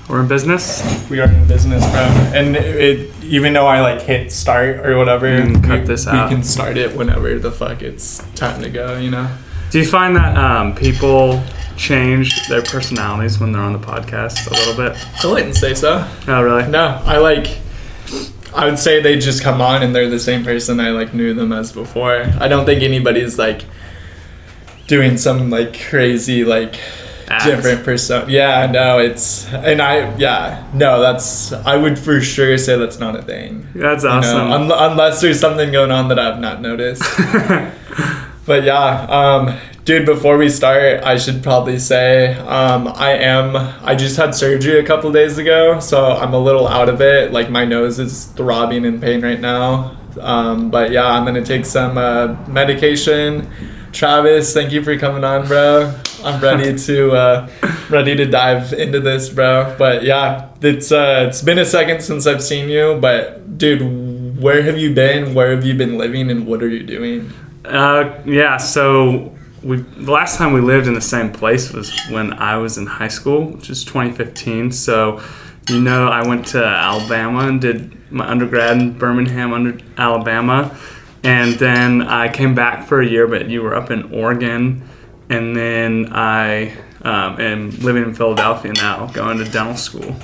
We're in business? We are in business, bro. And even though I like hit start or whatever, we can start it whenever the fuck it's time to go, you know? Do you find that people change their personalities when they're on the podcast a little bit? I wouldn't say so. Oh, really? No, I would say they just come on and they're the same person I like knew them as before. I don't think anybody's like doing some like crazy like different person. Yeah, no, I would for sure say that's not a thing. That's awesome. You know, unless there's something going on that I've not noticed. But yeah, dude, before we start, I should probably say I just had surgery a couple days ago, so I'm a little out of it. Like my nose is throbbing in pain right now. But yeah, I'm gonna take some medication. Travis, thank you for coming on, bro. I'm ready to dive into this, bro. But yeah, it's been a second since I've seen you. But dude, where have you been? Where have you been living? And what are you doing? So the last time we lived in the same place was when I was in high school, which is 2015. So, I went to Alabama and did my undergrad in Birmingham, Alabama. And then I came back for a year, but you were up in Oregon. And then I am living in Philadelphia now, going to dental school.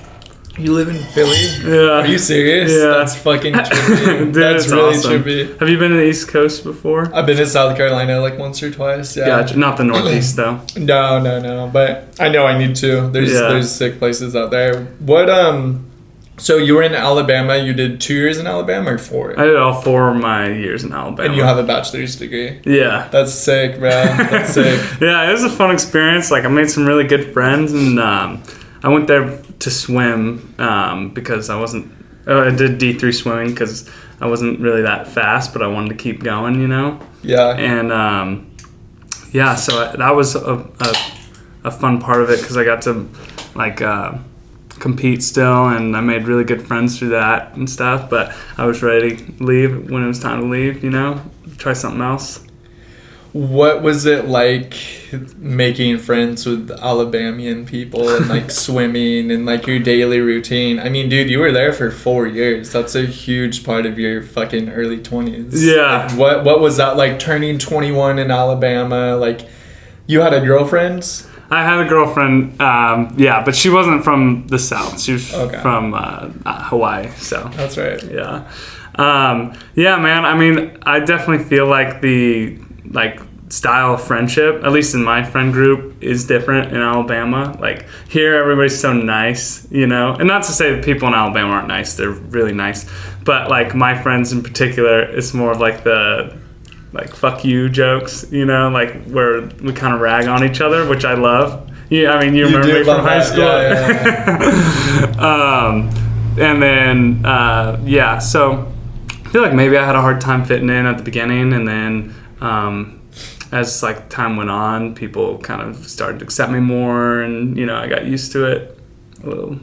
You live in Philly? Yeah. Are you serious? Yeah. That's fucking trippy. Dude, that's really awesome. trippy. Have you been to the East Coast before? I've been to South Carolina like once or twice. Yeah. Gotcha. Not the Northeast though. No. But I know I need to. There's sick places out there. So you were in Alabama. You did 2 years in Alabama or 4? I did all 4 of my years in Alabama. And you have a bachelor's degree. Yeah. That's sick, bro. That's sick. Yeah, it was a fun experience. Like I made some really good friends, and I went there to swim because I did D3 swimming because I wasn't really that fast, but I wanted to keep going, Yeah. And so that was a fun part of it because I got to compete still, and I made really good friends through that and stuff. But I was ready to leave when it was time to leave. Try something else. What was it like making friends with Alabamian people and like swimming and like your daily routine? I mean, dude, you were there for 4 years. That's a huge part of your fucking early 20s. Yeah. Like, what was that like turning 21 in Alabama? Like, you had a girlfriend? I had a girlfriend, but she wasn't from the South. She was from Hawaii, so. That's right. Yeah. Man, I mean, I definitely feel like the style of friendship, at least in my friend group, is different in Alabama. Like here, everybody's so nice, and not to say that people in Alabama aren't nice. They're really nice, but like my friends in particular, it's more of like the fuck you jokes, like where we kind of rag on each other, which I love. Yeah, I mean, you remember me from high school. Yeah. And then so I feel like maybe I had a hard time fitting in at the beginning, and then as like time went on, people kind of started to accept me more, and I got used to it a little.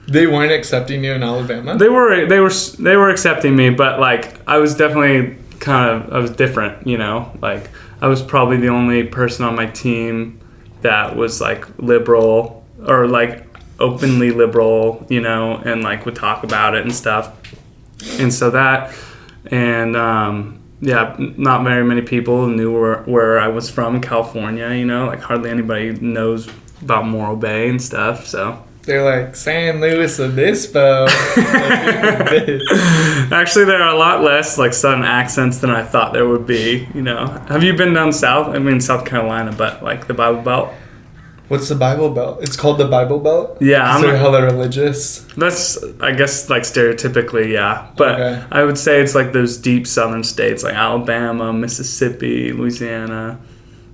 They weren't accepting you in Alabama? They were accepting me, but like I was definitely I was different, like I was probably the only person on my team that was like liberal or like openly liberal, and like would talk about it and stuff. And so that, and not very many people knew where I was from in California, like hardly anybody knows about Morro Bay and stuff, so. They're like San Luis Obispo. Actually, there are a lot less like Southern accents than I thought there would be. Have you been down south? I mean, South Carolina, but like the Bible Belt. What's the Bible Belt? It's called the Bible Belt? Yeah. They're hella religious? That's, I guess, like stereotypically, yeah. But I would say it's like those deep southern states like Alabama, Mississippi, Louisiana.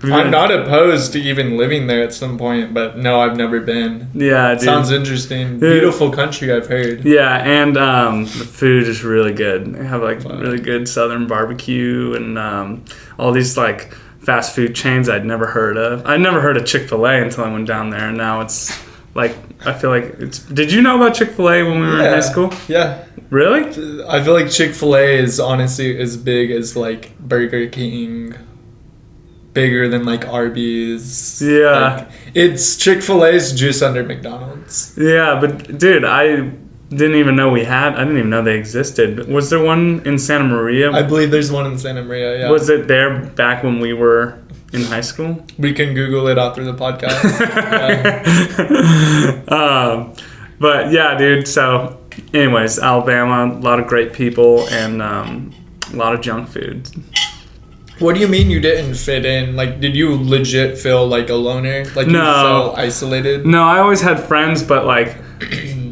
I'm not opposed to even living there at some point, but no, I've never been. Yeah, dude. Sounds interesting. Beautiful country, I've heard. Yeah, and the food is really good. They have like really good southern barbecue and all these like fast food chains I'd never heard of. I'd never heard of Chick-fil-A until I went down there, and now it's like, I feel like it's... Did you know about Chick-fil-A when we were in high school? Yeah. Really? I feel like Chick-fil-A is honestly as big as like Burger King. bigger than like Arby's. Yeah. Like, it's Chick-fil-A's just under McDonald's. Yeah, but dude, I didn't even know I didn't even know they existed. Was there one in Santa Maria? I believe there's one in Santa Maria, yeah. Was it there back when we were in high school? We can Google it after the podcast. But yeah, dude, so anyways, Alabama, a lot of great people and a lot of junk food. What do you mean you didn't fit in? Like, did you legit feel like a loner? Like, you felt isolated? No, I always had friends, but like,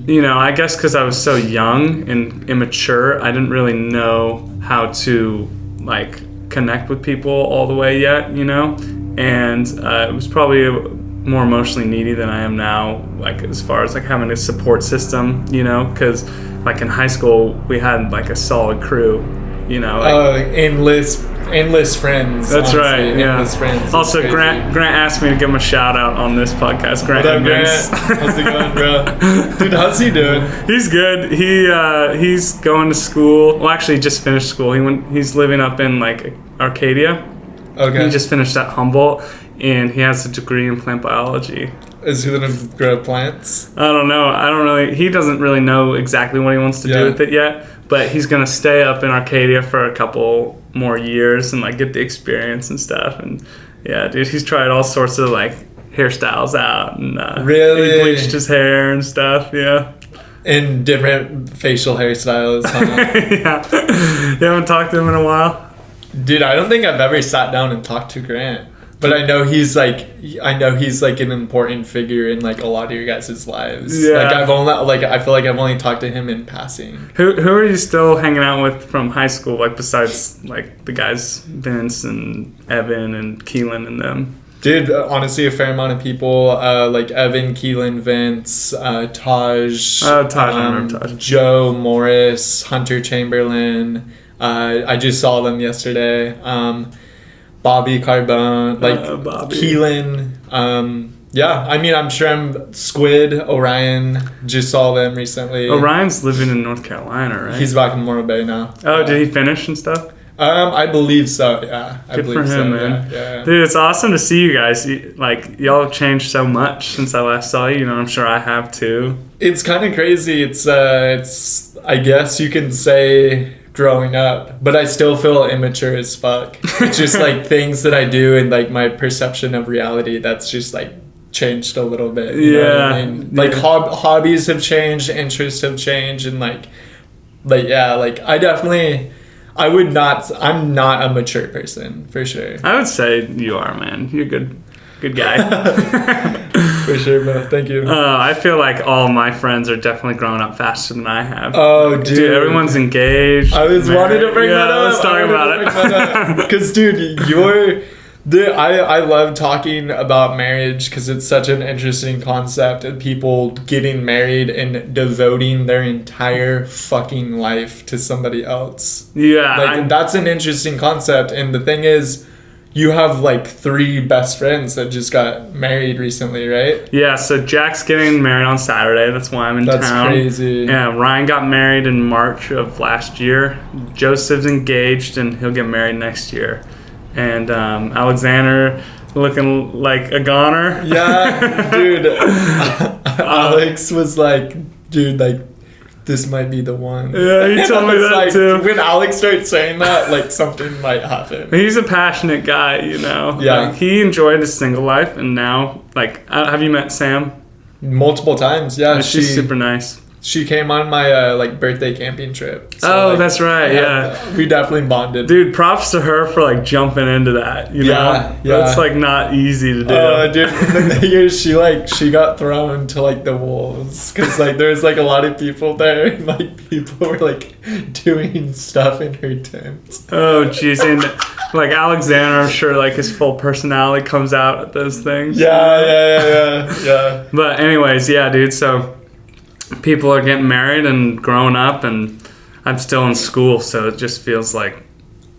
you know, I guess because I was so young and immature, I didn't really know how to like connect with people all the way yet, you know? And it was probably more emotionally needy than I am now, like as far as like having a support system, you know? Because like in high school, we had like a solid crew, you know? Like, endless friends. That's honestly. Right. Yeah. Endless friends. Also, Grant asked me to give him a shout out on this podcast. Grant. What up, Grant? How's it going, bro? Dude, how's he doing? He's good. He's going to school. Well, actually, he just finished school. He's living up in like Arcadia. Okay. He just finished at Humboldt, and he has a degree in plant biology. Is he gonna grow plants? I don't know. He doesn't really know exactly what he wants to do with it yet. But he's gonna stay up in Arcadia for a couple more years and like get the experience and stuff. And yeah, dude, he's tried all sorts of like hairstyles out and really he bleached his hair and stuff. Yeah, in different facial hairstyles. Huh? Yeah, you haven't talked to him in a while, dude. I don't think I've ever sat down and talked to Grant. But I know he's like an important figure in like a lot of your guys' lives. Yeah. Like I feel like I've only talked to him in passing. Who are you still hanging out with from high school? Like besides like the guys Vince and Evan and Keelan and them. Dude, honestly, a fair amount of people like Evan, Keelan, Vince, Taj. Oh, Taj, I remember Taj. Joe Morris, Hunter Chamberlain. I just saw them yesterday. Bobby Carbone, like Bobby. Keelan. Yeah, I mean, I'm sure Squid, Orion, just saw them recently. Orion's living in North Carolina, right? He's back in Morro Bay now. Oh, did he finish and stuff? I believe so, yeah. Good for him, man. Yeah. Dude, it's awesome to see you guys. Like, y'all have changed so much since I last saw you. You know, I'm sure I have too. It's kind of crazy. It's I guess you can say growing up, but I still feel immature as fuck. It's just like things that I do and like my perception of reality that's just like changed a little bit. You know what I mean? Like hobbies have changed, interests have changed, and like yeah, like I'm not a mature person for sure. I would say you are, man. You're a good guy. For sure, bro. Thank you. I feel like all my friends are definitely growing up faster than I have. Oh, dude. Everyone's engaged. I was wanting to bring that up. Let's talk about it. Because, dude, I love talking about marriage because it's such an interesting concept of people getting married and devoting their entire fucking life to somebody else. Yeah. That's an interesting concept. And the thing is, you have like 3 best friends that just got married recently, right? Yeah, so Jack's getting married on Saturday. That's why I'm in town. That's crazy. Yeah, Ryan got married in March of last year. Joseph's engaged and he'll get married next year. And Alexander looking like a goner. Yeah, dude. Alex was like, dude, like, this might be the one. Yeah, he told me that like, too. When Alex starts saying that, like, something might happen. He's a passionate guy, you know. Yeah. Like, he enjoyed his single life, and now, like, have you met Sam? Multiple times, yeah. She's super nice. She came on my like birthday camping trip. So, that's right. Yeah, we definitely bonded. Dude, props to her for like jumping into that. You know, that's like not easy to do. Dude, the thing is, she got thrown to like the wolves because like there's like a lot of people there, and like people were like doing stuff in her tent. Oh jeez, and like Alexander, I'm sure like his full personality comes out at those things. Yeah. But anyways, yeah, dude. So people are getting married and growing up, and I'm still in school, so it just feels like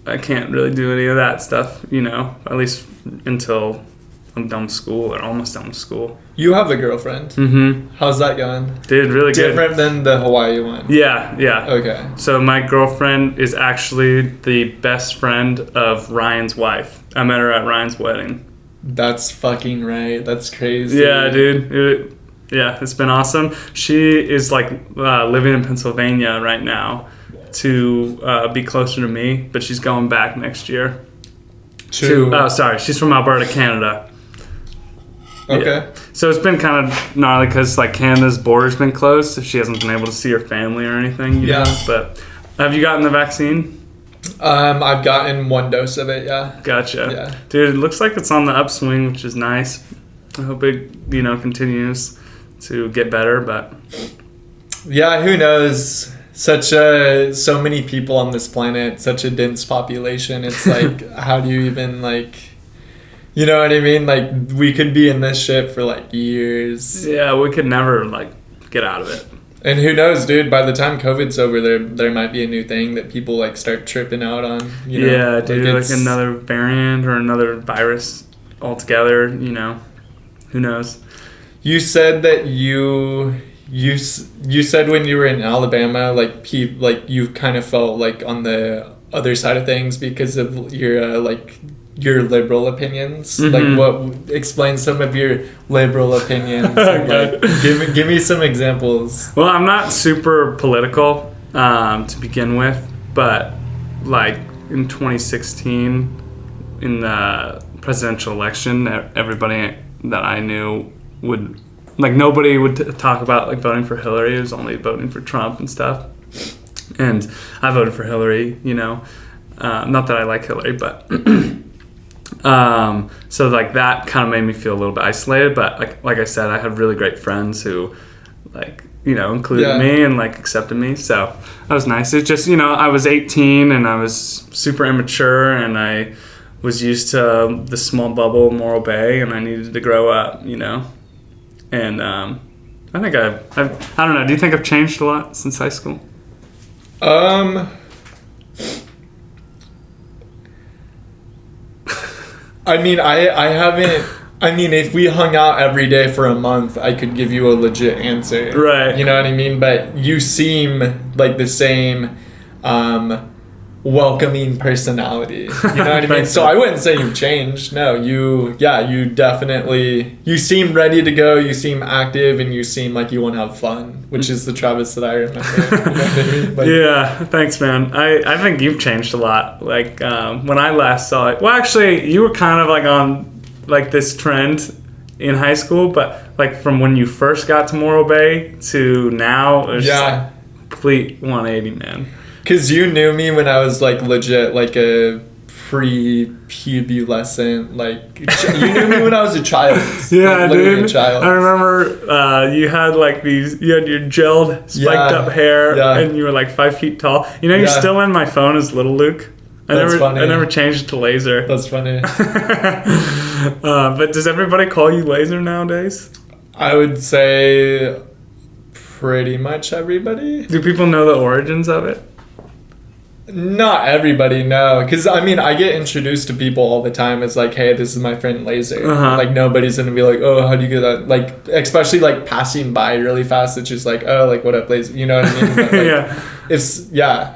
I can't really do any of that stuff, you know, at least until I'm done with school, or almost done with school. You have a girlfriend. Mm-hmm. How's that going? Dude, really good. Different than the Hawaii one. Yeah. Okay. So my girlfriend is actually the best friend of Ryan's wife. I met her at Ryan's wedding. That's fucking right. That's crazy. Yeah, dude. It's been awesome. She is like living in Pennsylvania right now to be closer to me, but she's going back next year. She's from Alberta, Canada. Okay. Yeah. So it's been kind of gnarly because like Canada's border's been closed, so she hasn't been able to see her family or anything. You know? But have you gotten the vaccine? I've gotten 1 dose of it. Yeah. Gotcha. Yeah. Dude, it looks like it's on the upswing, which is nice. I hope it continues to get better, but yeah, who knows? So many people on this planet, such a dense population. It's like, how do you even like, you know what I mean? Like, we could be in this shit for like years. Yeah, we could never like get out of it. And who knows, dude? By the time COVID's over, there might be a new thing that people like start tripping out on. You know? Yeah, dude, like another variant or another virus altogether. Who knows? You said that you said when you were in Alabama, like you kind of felt like on the other side of things because of your liberal opinions. Mm-hmm. Like, what explain some of your liberal opinions? Like, give me some examples. Well, I'm not super political to begin with, but like in 2016, in the presidential election, everybody that I knew would. Like, nobody would talk about, like, voting for Hillary. It was only voting for Trump and stuff. And I voted for Hillary, Not that I like Hillary, but... so, like, that kind of made me feel a little bit isolated. But, like I said, I have really great friends who, like, included me and, like, accepted me. So, that was nice. It's just, I was 18 and I was super immature and I was used to the small bubble Morro Bay and I needed to grow up, And I think I don't know. Do you think I've changed a lot since high school? I mean, I haven't. I mean, if we hung out every day for a month, I could give you a legit answer. Right. You know what I mean? But you seem like the same welcoming personality. You know what I mean? So I wouldn't say you've changed. No, you definitely, you seem ready to go, you seem active, and you seem like you want to have fun, which is the Travis that I remember. You know what I mean? Like, yeah, thanks, man. I think you've changed a lot. Like, when I last saw it, well, actually, you were kind of like on like this trend in high school, but like from when you first got to Morro Bay to now, it was just like complete 180, man. Because you knew me when I was, like, legit, like, a pre-pubescent, like... You knew me when I was a child. Yeah, like, dude. A child. I remember you had, like, you had your gelled, spiked-up hair, and you were, like, 5 feet tall. You're still in my phone as Little Luke. That's funny. I never changed it to Lazer. That's funny. But does everybody call you Lazer nowadays? I would say pretty much everybody. Do people know the origins of it? Not everybody, no. Because, I mean, I get introduced to people all the time as, like, hey, this is my friend Lazer. Uh-huh. Like, nobody's going to be like, oh, how do you get that? Like, especially, like, passing by really fast. It's just like, oh, like, what up, Lazer? You know what I mean? But, like,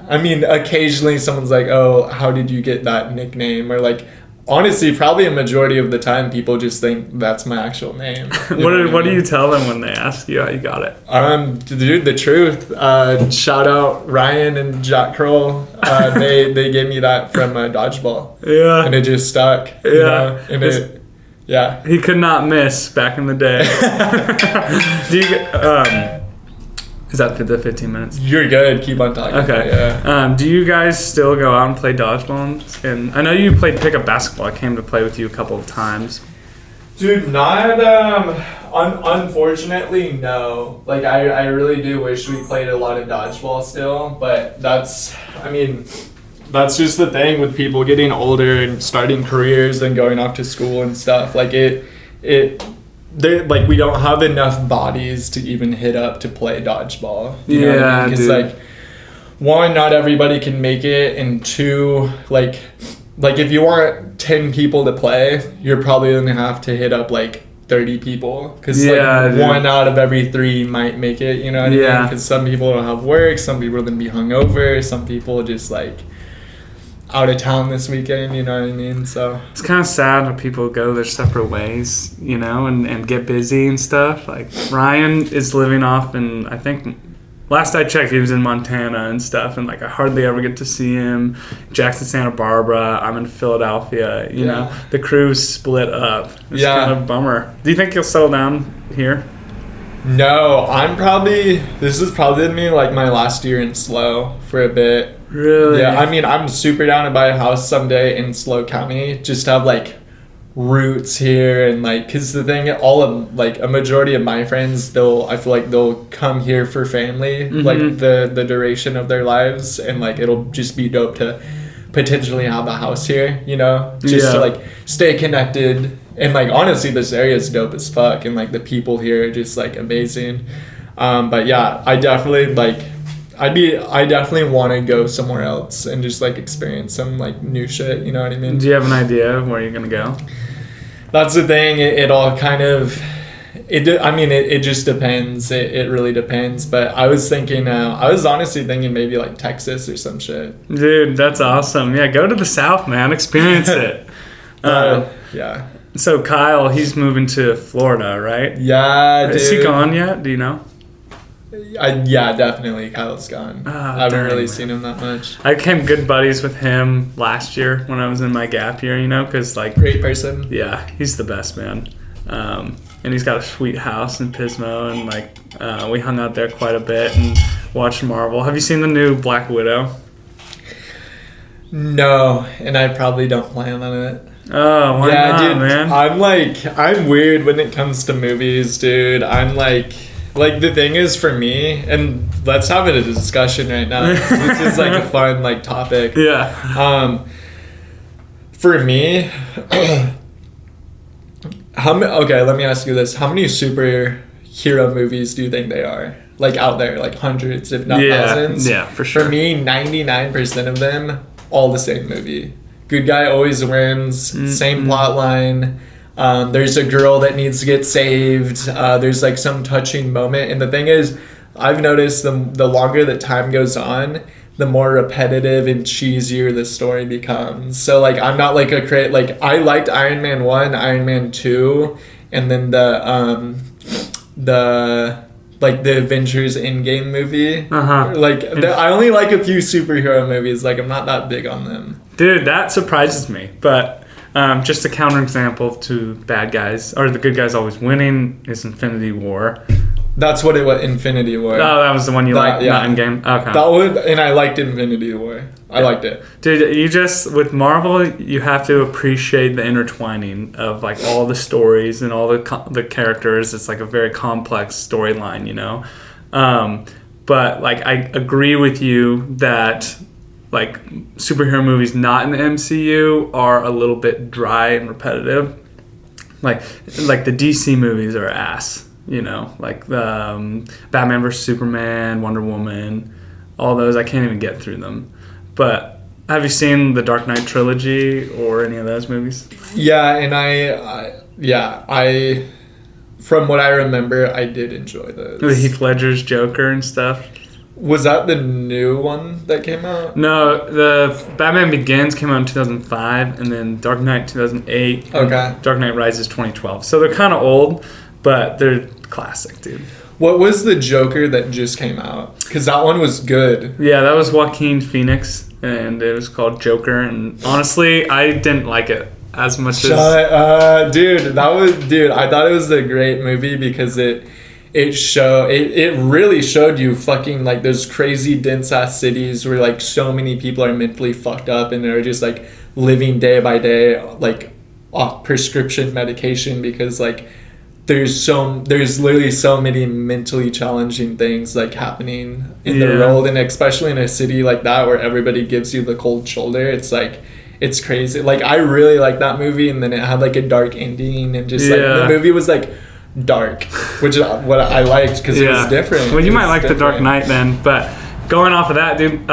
I mean, occasionally someone's like, oh, how did you get that nickname? Or, like, honestly, probably a majority of the time, people just think that's my actual name. What do you tell them when they ask you how you got it? Dude, the truth. Shout out Ryan and Jack Kroll. They gave me that from dodgeball. Yeah. And it just stuck. Yeah. Yeah. He could not miss back in the day. Do you is that the 15 minutes? You're good. Keep on talking. Okay. Yeah. Do you guys still go out and play dodgeball? And I know you played pickup basketball. I came to play with you a couple of times. Dude, not unfortunately, no. Like, I really do wish we played a lot of dodgeball still, but that's just the thing with people getting older and starting careers and going off to school and stuff. Like, we don't have enough bodies to even hit up to play dodgeball. You know what I mean? Because, like, one, not everybody can make it, and two, like, like if you want 10 people to play, you're probably gonna have to hit up like 30 people, because like one out of every 3 might make it, you know what I mean? Because some people don't have work, some people are gonna be hungover, some people just like out of town this weekend, you know what I mean? So it's kind of sad when people go their separate ways, you know, and get busy and stuff. Like Ryan is living off in, I think last I checked he was in Montana and stuff, and like I hardly ever get to see him. Jackson, Santa Barbara, I'm in Philadelphia, you know. The crew's split up. It's kind of a bummer. Do you think he'll settle down here? No, this is probably me like my last year in SLO for a bit. Really? Yeah, I mean, I'm super down to buy a house someday in SLO County, just to have like roots here, and like, because the thing, all of like a majority of my friends, I feel like they'll come here for family, like the duration of their lives, and like it'll just be dope to potentially have a house here, you know, just to like stay connected. And like honestly, this area is dope as fuck, and like the people here are just like amazing. But yeah, I definitely want to go somewhere else and just like experience some like new shit, you know what I mean? Do you have an idea of where you're gonna go? That's the thing. It all kind of, it just depends. It really depends. But I was honestly thinking maybe like Texas or some shit. Dude, that's awesome. Yeah, go to the South, man. Experience it. Yeah. So Kyle, he's moving to Florida, right? Yeah, dude. Is he gone yet? Do you know? Yeah, definitely. Kyle's gone. I haven't really seen him that much. I became good buddies with him last year when I was in my gap year, you know, because like... Great person. Yeah, he's the best, man. And he's got a sweet house in Pismo, and like we hung out there quite a bit and watched Marvel. Have you seen the new Black Widow? No, and I probably don't plan on it. Oh, why not, dude, man? I'm weird when it comes to movies, dude. I'm like the thing is for me, and let's have a discussion right now. This is like a fun like topic. Yeah. For me, let me ask you this: how many superhero movies do you think they are? Like out there, like hundreds, if not thousands. Yeah, for sure. For me, 99% of them, all the same movie. Good guy always wins. Same plot line. There's a girl that needs to get saved. There's like some touching moment. And the thing is, I've noticed the longer that time goes on, the more repetitive and cheesier the story becomes. So like I'm not like I liked Iron Man 1, Iron Man 2, and then the Avengers Endgame movie. I only like a few superhero movies. Like I'm not that big on them. Dude, that surprises me. But just a counterexample to bad guys, or the good guys always winning, is Infinity War. That's what it was, Infinity War. Oh, that was the one you liked, not Endgame? Okay. And I liked Infinity War. I liked it. Dude, with Marvel, you have to appreciate the intertwining of like all the stories and all the characters. It's like a very complex storyline, you know? But like, I agree with you that like superhero movies not in the MCU are a little bit dry and repetitive. Like the DC movies are ass. You know, like the Batman vs. Superman, Wonder Woman, all those, I can't even get through them. But have you seen the Dark Knight Trilogy or any of those movies? Yeah, and I from what I remember, I did enjoy those. The Heath Ledger's Joker and stuff. Was that the new one that came out? No, the Batman Begins came out in 2005, and then Dark Knight 2008. Okay. Dark Knight Rises 2012. So they're kind of old, but they're classic, dude. What was the Joker that just came out? Because that one was good. Yeah, that was Joaquin Phoenix, and it was called Joker. And honestly, I didn't like it as much as... Dude, I thought it was a great movie because it really showed you fucking like those crazy dense ass cities where like so many people are mentally fucked up and they're just like living day by day like off prescription medication because like there's literally so many mentally challenging things like happening in the world, and especially in a city like that where everybody gives you the cold shoulder. It's like, it's crazy. Like I really liked that movie, and then it had like a dark ending, and just like the movie was like dark, which is what I liked because it was different. Well, you might like The Dark Knight then, but going off of that, dude,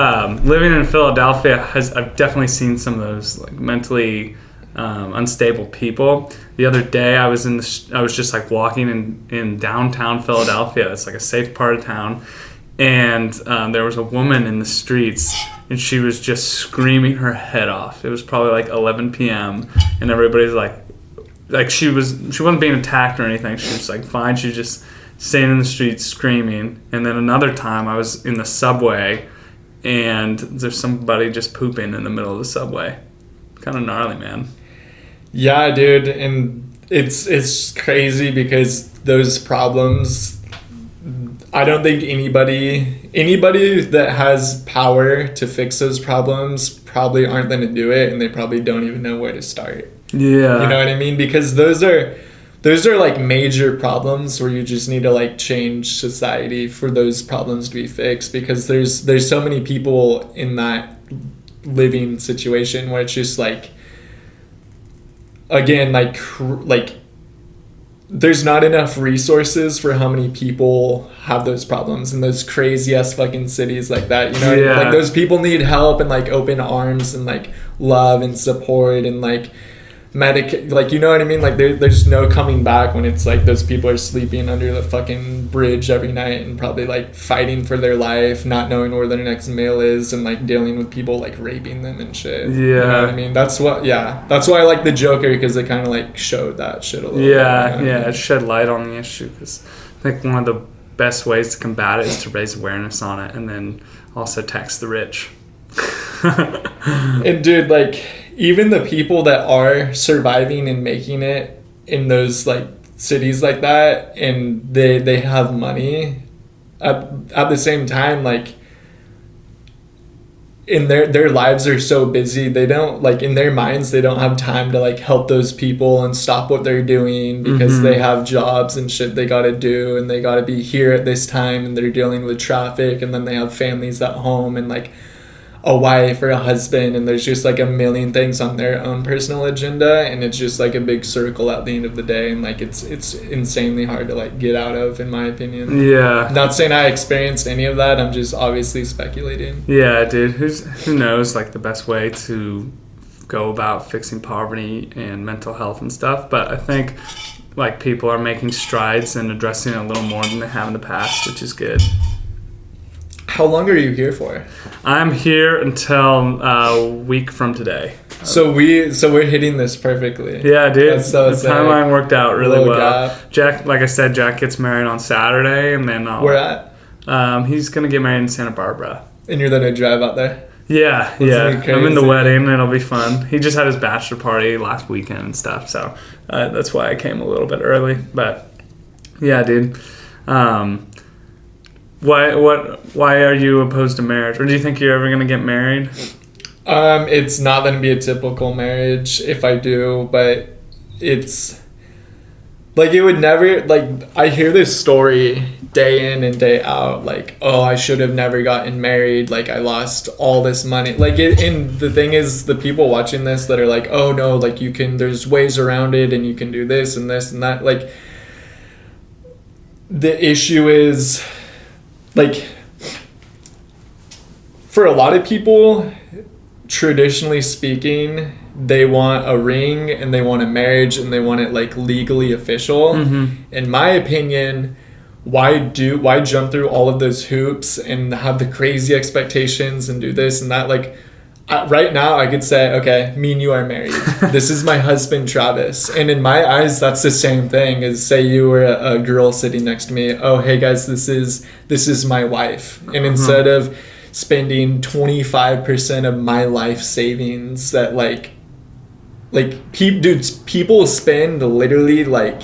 living in Philadelphia I've definitely seen some of those like mentally unstable people. The other day I was just like walking in downtown Philadelphia. It's like a safe part of town, and there was a woman in the streets, and she was just screaming her head off. It was probably like 11 p.m. and everybody's like she wasn't being attacked or anything. She was like fine. She was just staying in the streets screaming. And then another time I was in the subway, and there's somebody just pooping in the middle of the subway. Kind of gnarly, man. Yeah, dude, and it's crazy because those problems, I don't think anybody that has power to fix those problems probably aren't going to do it, and they probably don't even know where to start. Yeah. You know what I mean? Because those are like major problems where you just need to like change society for those problems to be fixed, because there's so many people in that living situation where it's just like, again, like there's not enough resources for how many people have those problems in those crazy ass fucking cities like that, you know? Yeah. Like those people need help and like open arms and like love and support and like like, you know what I mean? Like there's no coming back when it's like those people are sleeping under the fucking bridge every night and probably like fighting for their life, not knowing where their next meal is, and like dealing with people like raping them and shit. Yeah. You know what I mean? That's why I like the Joker, because they kind of like showed that shit a little bit. Yeah, yeah, it shed light on the issue, because I think one of the best ways to combat it is to raise awareness on it, and then also tax the rich. And dude, like, even the people that are surviving and making it in those like cities like that, and they have money at the same time, like in their lives are so busy, they don't, like, in their minds they don't have time to like help those people and stop what they're doing, because they have jobs and shit they gotta do, and they gotta be here at this time, and they're dealing with traffic, and then they have families at home and like a wife or a husband, and there's just like a million things on their own personal agenda, and it's just like a big circle at the end of the day, and like it's insanely hard to like get out of, in my opinion. Yeah. Not saying I experienced any of that, I'm just obviously speculating. Yeah, dude, who knows like the best way to go about fixing poverty and mental health and stuff, but I think like people are making strides and addressing it a little more than they have in the past, which is good. How long are you here for? I'm here until a week from today. So we're hitting this perfectly. Yeah, dude. That's so the timeline worked out really well. Gap. Jack, like I said, Jack gets married on Saturday, and then Where at? He's gonna get married in Santa Barbara. And you're gonna drive out there? Yeah, That's yeah. I'm in the wedding. It'll be fun. He just had his bachelor party last weekend and stuff, so that's why I came a little bit early. But yeah, dude. Why are you opposed to marriage, or do you think you're ever gonna get married? It's not gonna be a typical marriage if I do, but it's like, it would never, like, I hear this story day in and day out, like, oh, I should have never gotten married, like I lost all this money, like and the thing is, the people watching this that are like, oh no, like there's ways around it, and you can do this and this and that, like, the issue is, like, for a lot of people, traditionally speaking, they want a ring and they want a marriage and they want it like legally official. In my opinion, why jump through all of those hoops and have the crazy expectations and do this and that? Like, right now I could say, okay, me and you are married. This is my husband, Travis. And in my eyes, that's the same thing as, say you were a girl sitting next to me. Oh, hey guys, this is my wife. And instead of spending 25% of my life savings that people spend literally like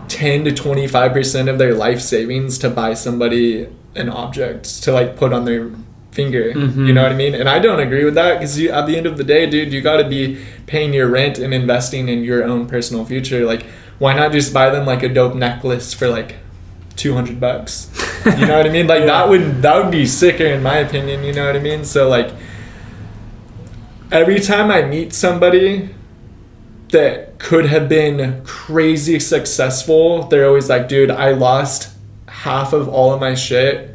10 to 25% of their life savings to buy somebody an object to like put on their finger. You know what I mean? And I don't agree with that, because at the end of the day, dude, you got to be paying your rent and investing in your own personal future. Like, why not just buy them like a dope necklace for like $200? You know what I mean? Like, that would be sicker, in my opinion. You know what I mean? So like, every time I meet somebody that could have been crazy successful, they're always like, dude, I lost half of all of my shit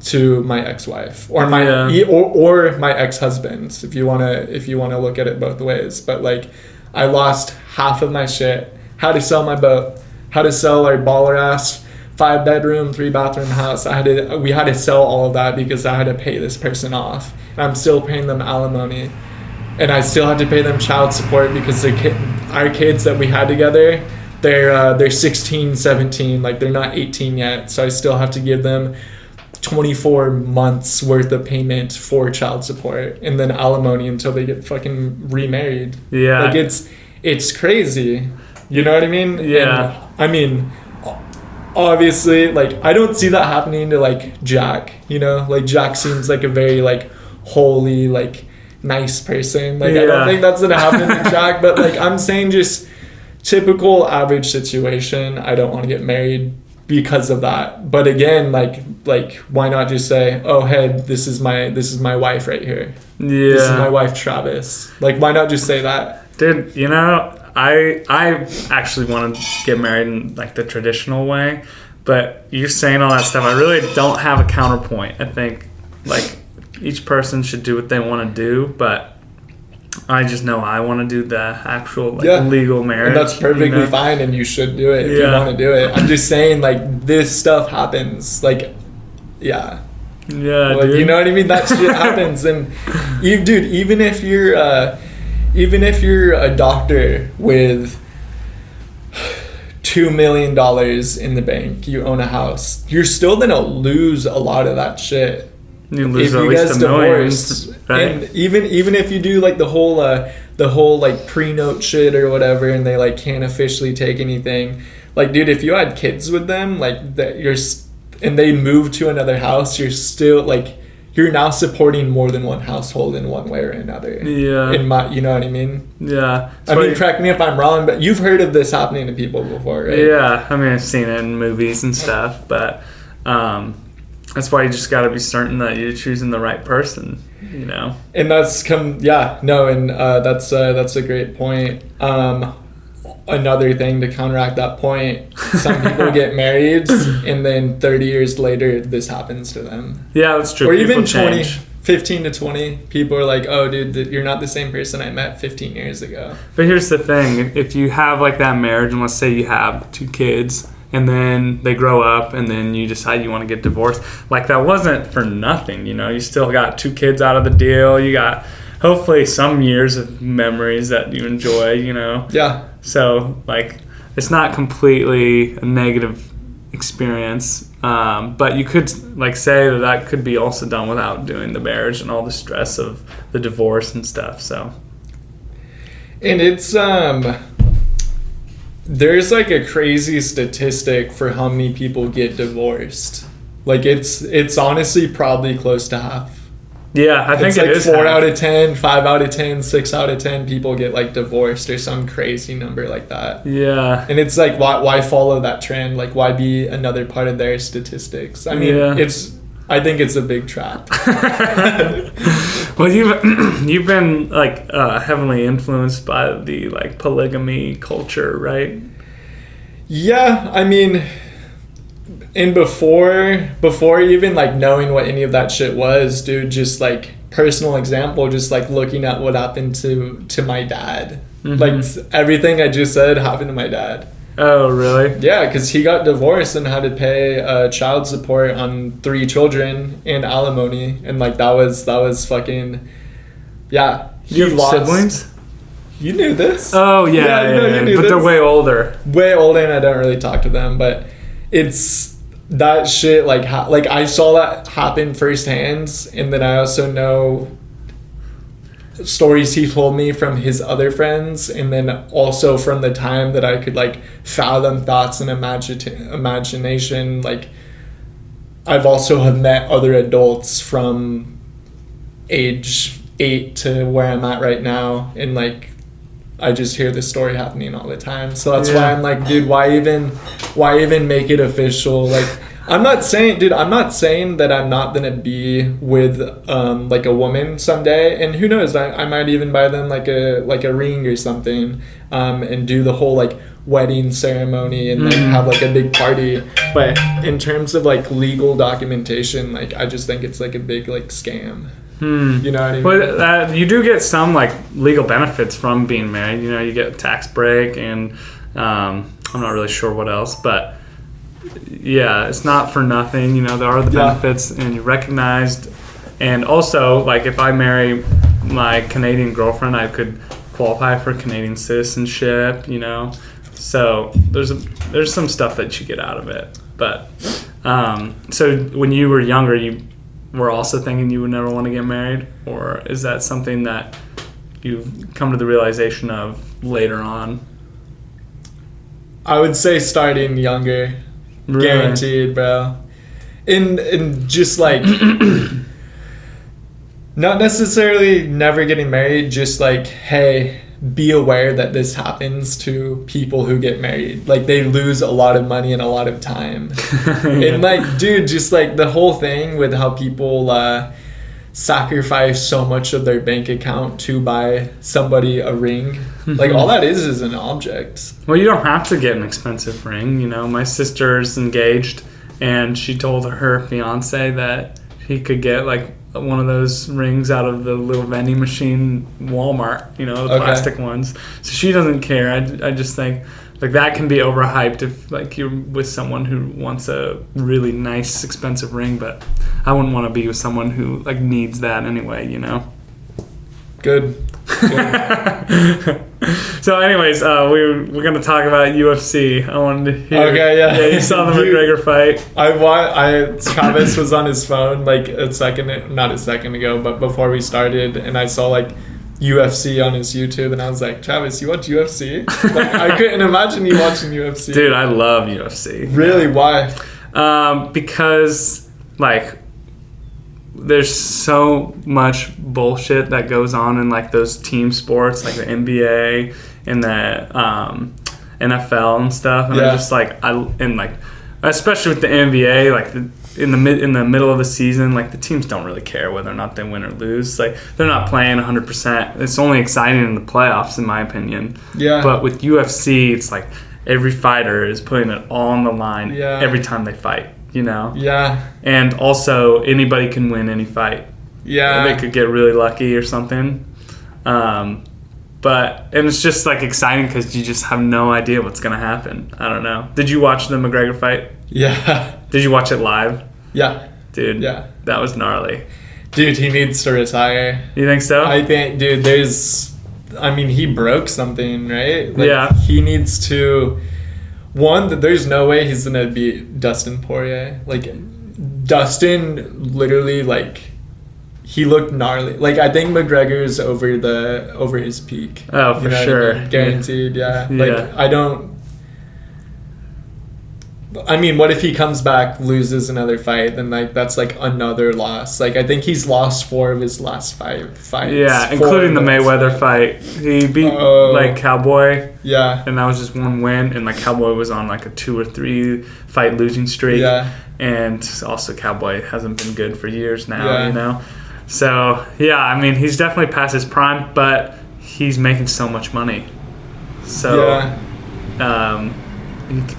to my ex-wife or my or my ex-husband, if you want to look at it both ways. But like, I lost half of my shit, had to sell my boat, had to sell our baller ass 5-bedroom 3-bathroom house. We had to sell all of that because I had to pay this person off, and I'm still paying them alimony, and I still had to pay them child support because our kids that we had together, they're 16, 17, like they're not 18 yet, so I still have to give them 24 months worth of payment for child support and then alimony until they get fucking remarried. Yeah. Like it's crazy. You know what I mean? Yeah. And, I mean, obviously, like, I don't see that happening to like Jack, you know? Like, Jack seems like a very like holy, like nice person. Like, I don't think that's gonna happen to Jack, but like, I'm saying just typical average situation. I don't want to get married because of that. But again, like why not just say, oh hey, this is my wife right here. Yeah. This is my wife, Travis. Like, why not just say that? Dude, you know, I actually want to get married in like the traditional way, but you're saying all that stuff, I really don't have a counterpoint. I think like each person should do what they want to do, but I just know I want to do the actual like legal marriage. And that's perfectly fine, and you should do it if you want to do it. I'm just saying, like, this stuff happens. Like, like, dude. You know what I mean? That shit happens. And even if you're a doctor with $2 million in the bank, you own a house, you're still gonna lose a lot of that shit. You lose at least $1 million, right? And even if you do like the whole like pre-note shit or whatever, and they like can't officially take anything, like, dude, if you had kids with them, like that, and they move to another house, you're still like, you're now supporting more than one household in one way or another. Yeah. You know what I mean? Yeah. I mean, correct me if I'm wrong, but you've heard of this happening to people before, right? Yeah. I mean, I've seen it in movies and stuff, but that's why you just got to be certain that you're choosing the right person, you know? And that's a great point. Another thing to counteract that point, some people get married and then 30 years later this happens to them. Yeah, that's true. Or even 15 to 20, people are like, oh dude, you're not the same person I met 15 years ago. But here's the thing, if you have like that marriage, and let's say you have 2 kids and then they grow up and then you decide you want to get divorced, like, that wasn't for nothing, you know? You still got 2 kids out of the deal, you got hopefully some years of memories that you enjoy, you know? Yeah. So, like, it's not completely a negative experience, but you could, like, say that could be also done without doing the marriage and all the stress of the divorce and stuff, so. And it's, there's, like, a crazy statistic for how many people get divorced. Like, it's honestly probably close to half. Yeah, I think it's it like is 4 out of 10, 5 out of 10, 6 out of 10 people get like divorced or some crazy number like that. Yeah. And it's like, why follow that trend? Like, why be another part of their statistics? I mean, I think it's a big trap. Well, you've been like heavily influenced by the like polygamy culture, right? Yeah, I mean, and before even like knowing what any of that shit was, dude, just like personal example, just like looking at what happened to my dad. Mm-hmm. Like, everything I just said happened to my dad. Oh, really? Yeah, because he got divorced and had to pay child support on 3 children and alimony, and like that was fucking, yeah. You have siblings? You knew this? Oh yeah, you knew but this. They're way older. Way older, and I don't really talk to them, but it's that shit. Like I saw that happen firsthand, and then I also know stories he told me from his other friends, and then also from the time that I could like fathom thoughts and imagination. Like, I've also have met other adults from age 8 to where I'm at right now, and like I just hear this story happening all the time. So that's why I'm like, dude, why even make it official? Like, I'm not saying that I'm not gonna be with like a woman someday, and who knows, I might even buy them like a ring or something, and do the whole like wedding ceremony and like have like a big party. But in terms of like legal documentation, like I just think it's like a big like scam. You know what I mean? But you do get some like legal benefits from being married. You know, you get a tax break, and I'm not really sure what else, but yeah, it's not for nothing. You know, there are the benefits, and you're recognized. And also, like if I marry my Canadian girlfriend, I could qualify for Canadian citizenship. You know, so there's some stuff that you get out of it. But so when you were younger, you were also thinking you would never want to get married, or is that something that you've come to the realization of later on? I would say starting younger. Really? Guaranteed, bro. In just like not necessarily never getting married, just like, hey, be aware that this happens to people who get married. Like they lose a lot of money and a lot of time. And like, dude, just like the whole thing with how people sacrifice so much of their bank account to buy somebody a ring. Like all that is an object. Well, you don't have to get an expensive ring. You know, my sister's engaged, and she told her fiance that he could get like one of those rings out of the little vending machine Walmart, you know, the plastic ones. So she doesn't care. I just think like that can be overhyped if like you're with someone who wants a really nice expensive ring, but I wouldn't want to be with someone who like needs that anyway, you know. Good. So anyways, we're going to talk about UFC. I wanted to hear. Okay, yeah. Yeah, you saw the McGregor fight. Travis was on his phone like not a second ago, but before we started, and I saw like UFC on his YouTube, and I was like, Travis, you watch UFC? Like I couldn't imagine you watching UFC. Dude, I love UFC. Really? Why? Because like there's so much bullshit that goes on in like those team sports, like the NBA and the NFL and stuff, and I'm just like especially with the NBA, like in the middle of the season, like the teams don't really care whether or not they win or lose. Like they're not playing 100%. It's only exciting in the playoffs, in my opinion. Yeah. But with UFC, it's like every fighter is putting it all on the line every time they fight. You know? Yeah. And also, anybody can win any fight. Yeah. They could get really lucky or something. And it's just like exciting because you just have no idea what's going to happen. I don't know. Did you watch the McGregor fight? Yeah. Did you watch it live? Yeah. Dude. Yeah. That was gnarly. Dude, he needs to retire. You think so? I think, dude, he broke something, right? Like, yeah. He needs to... One, there's no way he's gonna beat Dustin Poirier. Like, Dustin literally, like, he looked gnarly. Like, I think McGregor's over his peak. Oh, for sure. I mean? Guaranteed, yeah. Like, I mean, what if he comes back, loses another fight, then like that's like another loss. Like I think he's lost 4 of his last 5 fights. Yeah, including the Mayweather fight. He beat like Cowboy. Yeah. And that was just 1 win, and like Cowboy was on like a 2 or 3 fight losing streak. Yeah. And also Cowboy hasn't been good for years now, you know. So yeah, I mean he's definitely past his prime, but he's making so much money. So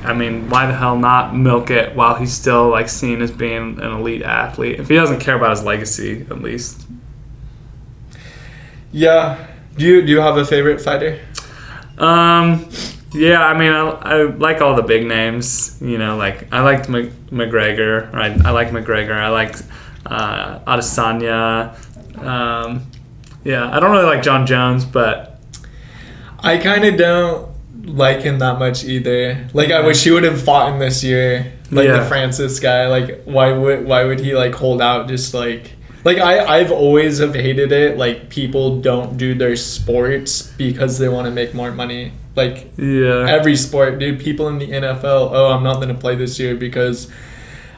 I mean, why the hell not milk it while he's still like seen as being an elite athlete? If he doesn't care about his legacy, at least. Yeah. Do you have a favorite fighter? Yeah. I mean, I like all the big names. You know, like I liked McGregor. I like McGregor. I liked Adesanya. Yeah. I don't really like John Jones, but I kind of don't like him that much either. Like I wish he would have fought him this year. Like the Francis guy. Like why would he like hold out just like I've always have hated it. Like people don't do their sports because they want to make more money. Like every sport, dude. People in the NFL. Oh, I'm not gonna play this year because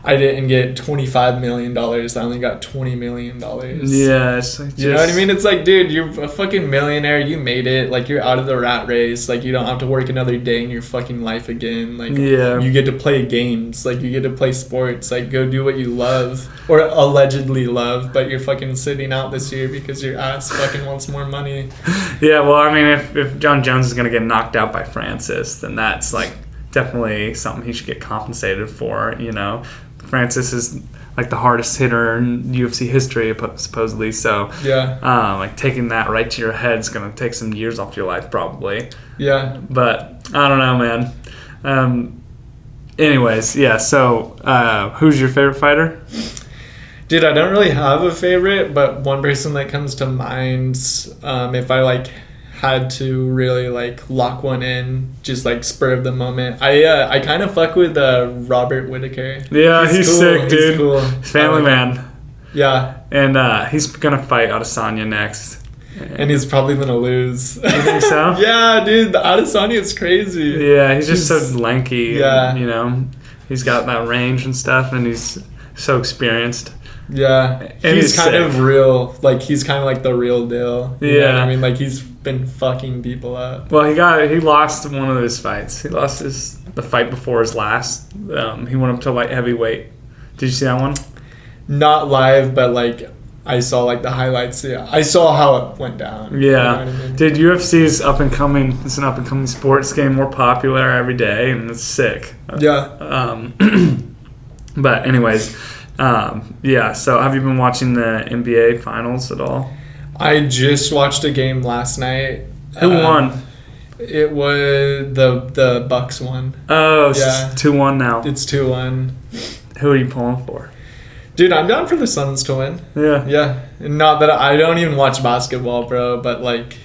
I didn't get $25 million. I only got $20 million. Yeah, it's like You know what I mean? It's like, dude, you're a fucking millionaire. You made it. Like, you're out of the rat race. Like, you don't have to work another day in your fucking life again. Like, you get to play games. Like, you get to play sports. Like, go do what you love or allegedly love. But you're fucking sitting out this year because your ass fucking wants more money. Yeah, well, I mean, if John Jones is gonna get knocked out by Francis, then that's like definitely something he should get compensated for. You know. Francis is like the hardest hitter in UFC history, supposedly. So, like taking that right to your head is gonna take some years off your life, probably. Yeah. But I don't know, man. Anyways, yeah. So, who's your favorite fighter? Dude, I don't really have a favorite, but one person that comes to mind, if I like had to really like lock one in, just like spur of the moment. I kind of fuck with Robert Whitaker. Yeah, he's cool. Sick, dude. He's cool. Family man. Yeah. And he's gonna fight Adesanya next. And he's probably gonna lose. You think so? Yeah, dude. The Adesanya is crazy. Yeah, he's just so lanky. Yeah. And, you know, he's got that range and stuff, and he's so experienced. Yeah. And he's kind of real. Like, he's kind of like the real deal. You know what I mean? Like, he's been fucking people up. Well, he lost one of his fights. He lost the fight before his last. He went up to light heavyweight. Did you see that one? Not live, but like I saw like the highlights. Yeah, I saw how it went down. Yeah, you know what I mean? Dude, UFC is up and coming. It's an up and coming sports game, more popular every day, and it's sick. Yeah. But anyways, yeah. So have you been watching the NBA finals at all? I just watched a game last night. Who won? It was the Bucks won. Oh, yeah. It's 2-1 now. It's 2-1. Who are you pulling for? Dude, I'm down for the Suns to win. Yeah. Yeah. Not that I don't even watch basketball, bro, but like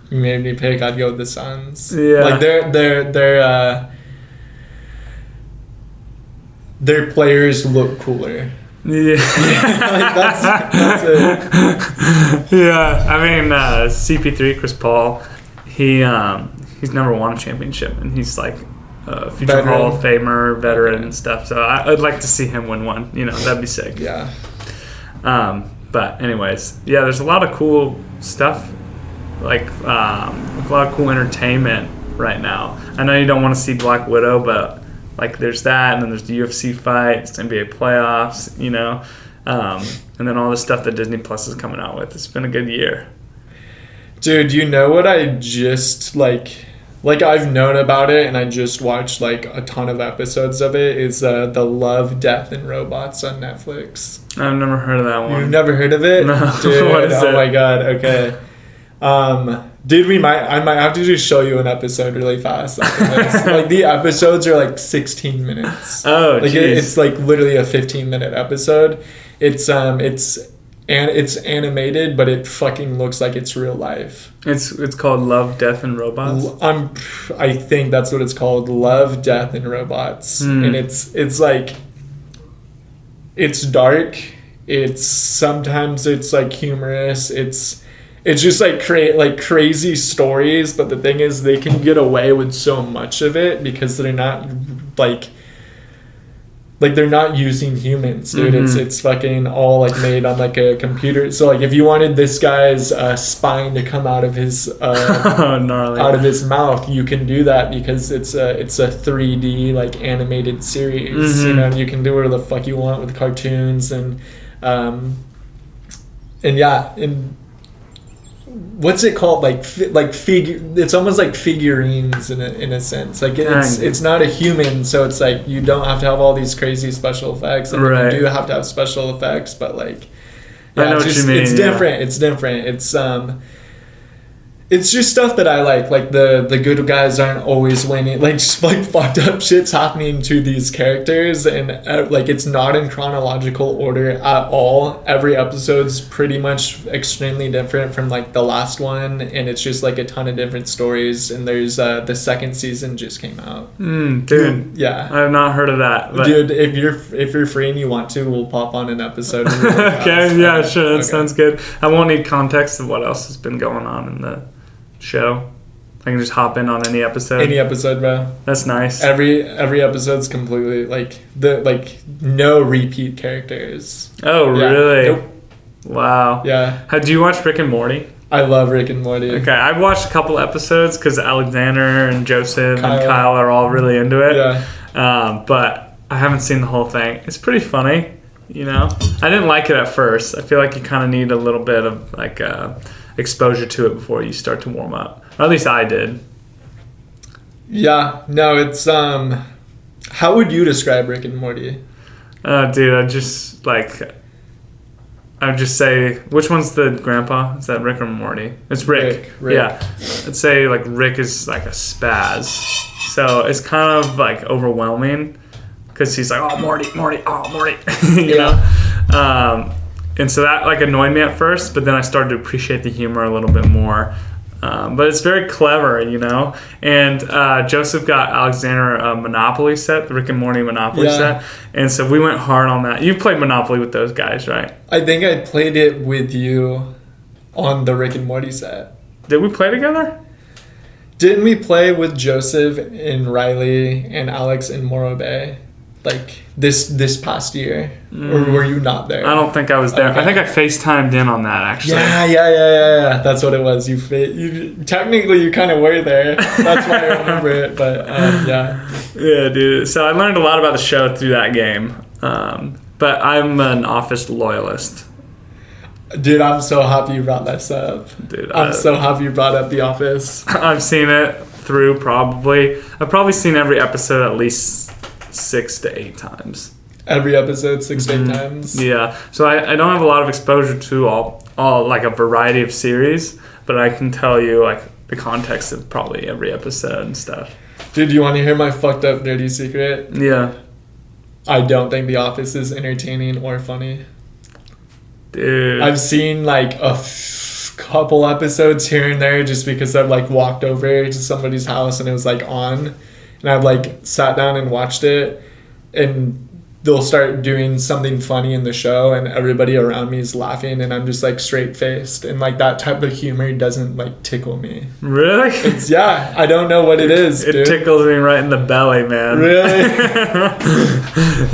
you made me pick, I'd go with the Suns. Yeah. Like their players look cooler. Yeah. Like that's it. Yeah. I mean, CP3, Chris Paul, he's never won a championship, and he's like a future Veteran. Hall of Famer, veteran and stuff. So I'd like to see him win one. You know, that'd be sick. Yeah. But anyways, yeah, there's a lot of cool stuff, like a lot of cool entertainment right now. I know you don't want to see Black Widow, but like there's that, and then there's the UFC fights, NBA playoffs, you know, and then all the stuff that Disney Plus is coming out with. It's been a good year. Dude, you know what I just like I've known about it, and I just watched like a ton of episodes of it, is the Love, Death, and Robots on Netflix. I've never heard of that one. You've never heard of it? No. Dude, What is it? Oh my god, okay. Dude, I might have to just show you an episode really fast after this. Like, the episodes are like 16 minutes. Oh, like geez. it's like literally a 15-minute episode. It's animated, but it fucking looks like it's real life. It's called Love, Death, and Robots. I think that's what it's called. Love, Death, and Robots. And it's like, it's dark. Sometimes it's like humorous. It's just like create like crazy stories, but the thing is they can get away with so much of it because they're not like they're not using humans, dude. It's fucking all like made on like a computer. So like if you wanted this guy's spine to come out of his gnarly. out of his mouth, you can do that because it's a 3D like animated series. You know, and you can do whatever the fuck you want with cartoons and yeah, and what's it called? Like figure. It's almost like figurines in a sense. Like it's not a human, so it's like you don't have to have all these crazy special effects. And right. You do have to have special effects, but like, yeah, I know what you mean. It's different. It's different. It's just stuff that I like. Like the good guys aren't always winning. Like just like fucked up shit's happening to these characters, and like it's not in chronological order at all. Every episode's pretty much extremely different from like the last one, and it's just like a ton of different stories. And there's the second season just came out. Dude, yeah, I have not heard of that. But... Dude, if you're free and you want to, we'll pop on an episode. Okay, yeah, sure, that sounds good. I won't need context of what else has been going on in the show. I can just hop in on any episode. Any episode, bro. That's nice. Every episode's completely no repeat characters. Oh, Yeah. really? Nope. Wow. Yeah. Do you watch Rick and Morty? I love Rick and Morty. Okay, I've watched a couple episodes because Alexander and Joseph Kyle. and Kyle are all really into it. Yeah. But I haven't seen the whole thing. It's pretty funny, you know? I didn't like it at first. I feel like you kind of need a little bit of like exposure to it before you start to warm up. Or at least I did. Yeah. No, it's how would you describe Rick and Morty? Dude, I would just say, which one's the grandpa? Is that Rick or Morty? It's Rick. Rick. Yeah. I'd say like Rick is like a spaz. So it's kind of like overwhelming because he's like, oh, Morty, oh, Morty, you know? And so that like annoyed me at first, but then I started to appreciate the humor a little bit more. But it's very clever, you know? And Joseph got Alexander a Monopoly set, the Rick and Morty Monopoly set. And so we went hard on that. You've played Monopoly with those guys, right? I think I played it with you on the Rick and Morty set. Did we play together? Didn't we play with Joseph and Riley and Alex in Morro Bay? Like this past year? Or were you not there? I don't think I was there. Okay. I think I FaceTimed in on that, actually. Yeah. That's what it was. You technically you kind of were there. That's why I remember it. But yeah. Yeah, dude. So I learned a lot about the show through that game. But I'm an Office loyalist. Dude, I'm so happy you brought this up. Dude, I'm so happy you brought up The Office. I've seen it through probably. I've probably seen every episode at least 6 to 8 times. Every episode 6 to 8 times. Yeah. So I don't have a lot of exposure to all like a variety of series, but I can tell you like the context of probably every episode and stuff. Dude, you want to hear my fucked up dirty secret? Yeah. I don't think The Office is entertaining or funny. Dude. I've seen like a couple episodes here and there just because I've like walked over to somebody's house and it was like on, and I've like sat down and watched it, and they'll start doing something funny in the show and everybody around me is laughing and I'm just like straight faced, and like that type of humor doesn't like tickle me. Really? I don't know what it is, It dude. tickles me right in the belly, man. Really?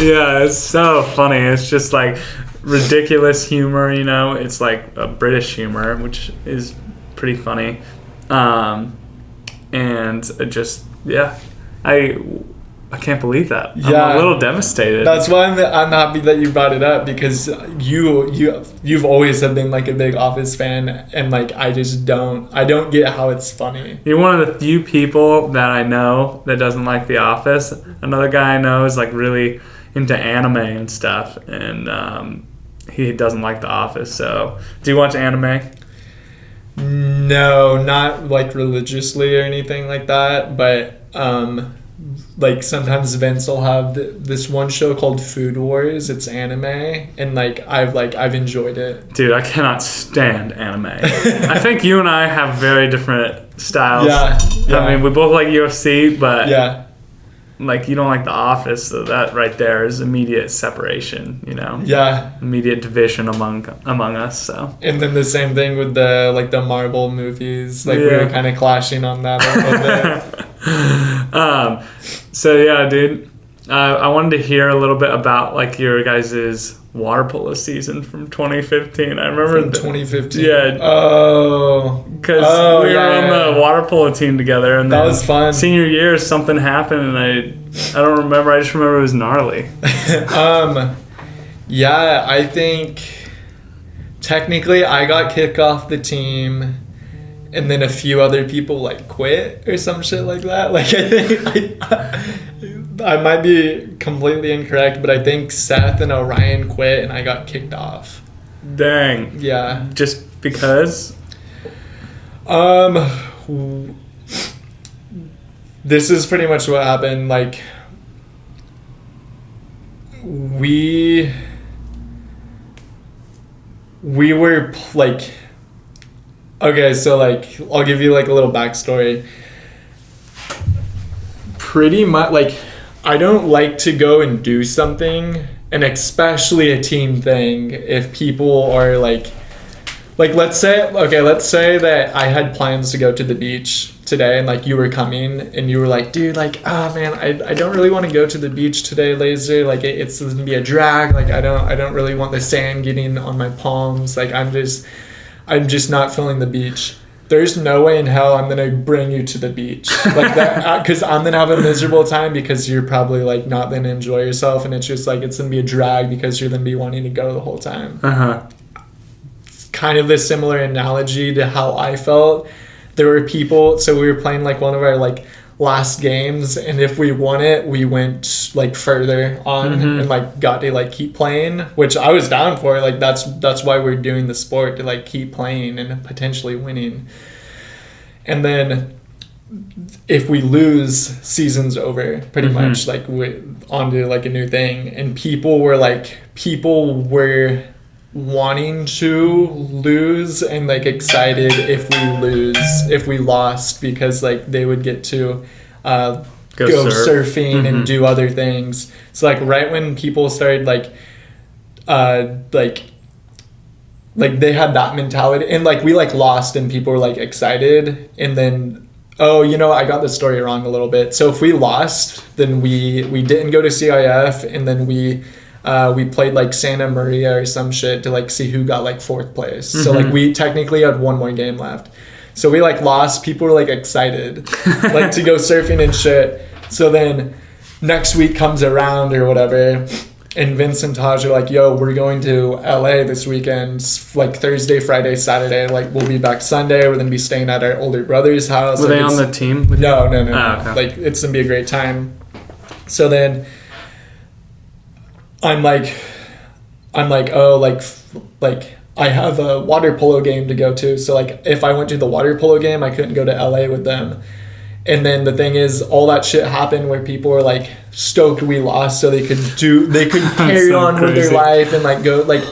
Yeah, it's so funny. It's just like ridiculous humor, you know? It's like a British humor, which is pretty funny. And it just, yeah. I can't believe that. Yeah. I'm a little devastated. That's why I'm happy that you brought it up, because you've always have been like a big Office fan, and like I don't get how it's funny. You're one of the few people that I know that doesn't like The Office. Another guy I know is like really into anime and stuff, and he doesn't like The Office. So, do you watch anime? No, not like religiously or anything like that, but like sometimes Vince will have this one show called Food Wars. It's anime, and like I've enjoyed it. Dude, I cannot stand anime. I think you and I have very different styles. Yeah. I mean, we both like UFC, but Yeah. like you don't like The Office, so that right there is immediate seperation, you know? Yeah. Immediate division among us, so. And then the same thing with the Marvel movies. Like we Yeah. were kind of clashing on that a little bit. So yeah, dude, I wanted to hear a little bit about like your guys' water polo season from 2015. I remember From 2015. Yeah. Oh. Because we were yeah, on yeah. the water polo team together, and That then was fun. Senior year, something happened, and I don't remember. I just remember it was gnarly. Yeah, I think technically I got kicked off the team, and then a few other people like quit or some shit like that. Like I think I might be completely incorrect, but I think Seth and Orion quit and I got kicked off. Dang. Yeah. Just because? This is pretty much what happened. Like we were like, okay, so like I'll give you like a little backstory. Pretty much like I don't like to go and do something, and especially a team thing, if people are like let's say that I had plans to go to the beach today, and like you were coming and you were like, dude, like, ah, man, I don't really want to go to the beach today, Lazer. Like it's gonna be a drag. Like I don't really want the sand getting on my palms. Like I'm just not feeling the beach. There's no way in hell I'm gonna bring you to the beach like that, because I'm gonna have a miserable time, because you're probably like not gonna enjoy yourself, and it's just like it's gonna be a drag because you're gonna be wanting to go the whole time. Kind of a similar analogy to how I felt. There were people, so we were playing like one of our like last games, and if we won it, we went like further on and like got to like keep playing, which I was down for. Like that's why we're doing the sport, to like keep playing and potentially winning. And then if we lose, season's over pretty much. Like we're on to like a new thing. And people were wanting to lose and like excited if we lost, because like they would get to go surfing and do other things. So like right when people started like they had that mentality, and like we like lost and people were like excited, and then I got the story wrong a little bit. So if we lost, then we didn't go to CIF, and then we played like Santa Maria or some shit to like see who got like fourth place. So like we technically had one more game left. So we like lost. People were like excited like to go surfing and shit. So then next week comes around or whatever, and Vince and Taj are like, yo, we're going to LA this weekend, like Thursday, Friday, Saturday. Like we'll be back Sunday. We're gonna be staying at our older brother's house. Were they on the team? No. Okay. Like it's gonna be a great time. So then I'm like, oh, like I have a water polo game to go to. So like if I went to the water polo game, I couldn't go to LA with them. And then the thing is, all that shit happened where people were like stoked we lost, so they could carry on crazy with their life and like go like.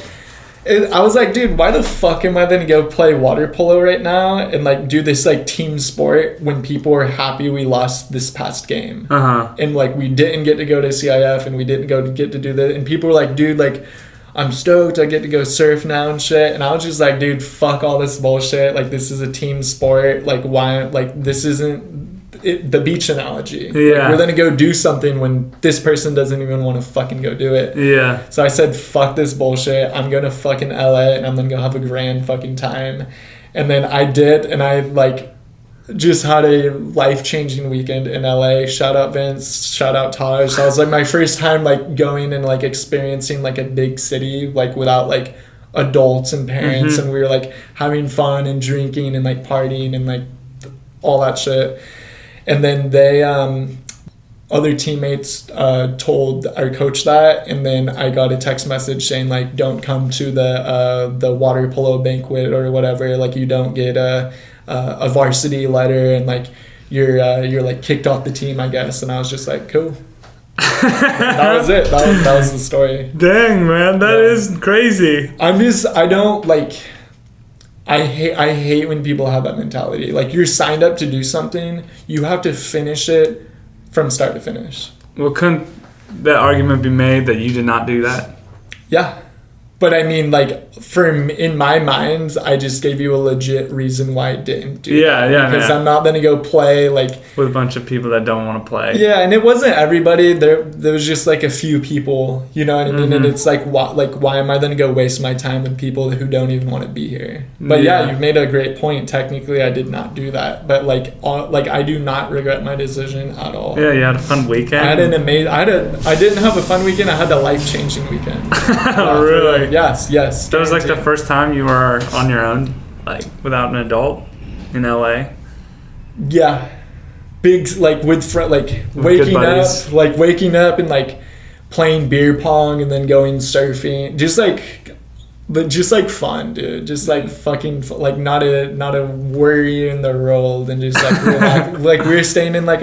I was like, dude, why the fuck am I gonna go play water polo right now and like do this like team sport when people are happy we lost this past game? And like we didn't get to go to CIF, and we didn't get to do that, and people were like, dude, like I'm stoked I get to go surf now and shit. And I was just like, dude, fuck all this bullshit. Like this is a team sport. Like why? Like this isn't the beach analogy. Yeah. Like, we're gonna go do something when this person doesn't even want to fucking go do it. Yeah. So I said, fuck this bullshit. I'm going to fucking LA, and I'm gonna go have a grand fucking time. And then I did, and I like just had a life-changing weekend in LA. Shout out Vince, shout out Taj. So I was like my first time like going and like experiencing like a big city like without like adults and parents, and we were like having fun and drinking and like partying and like all that shit. And then they, other teammates told our coach that, and then I got a text message saying like, don't come to the water polo banquet or whatever. Like you don't get a varsity letter, and like you're like kicked off the team, I guess. And I was just like, cool. That was it. That was the story. Dang, man, that is crazy. I hate when people have that mentality. Like you're signed up to do something, you have to finish it from start to finish. Well, couldn't that argument be made that you did not do that? Yeah. But I mean, like, in my mind, I just gave you a legit reason why I didn't do that. Yeah. Because I'm not going to go play, like... with a bunch of people that don't want to play. Yeah, and it wasn't everybody. There was just, like, a few people, you know what I mean? And it's like, why am I going to go waste my time with people who don't even want to be here? But yeah, you've made a great point. Technically, I did not do that. But, like, I do not regret my decision at all. Yeah, you had a fun weekend. I didn't have a fun weekend. I had a life-changing weekend. Oh, really? Yes. That was like the first time you were on your own, like without an adult in LA. Yeah, big like with waking up and like playing beer pong and then going surfing, just like fun, dude. Just like fucking like not a worry in the world, and just like relax. Like we were staying in like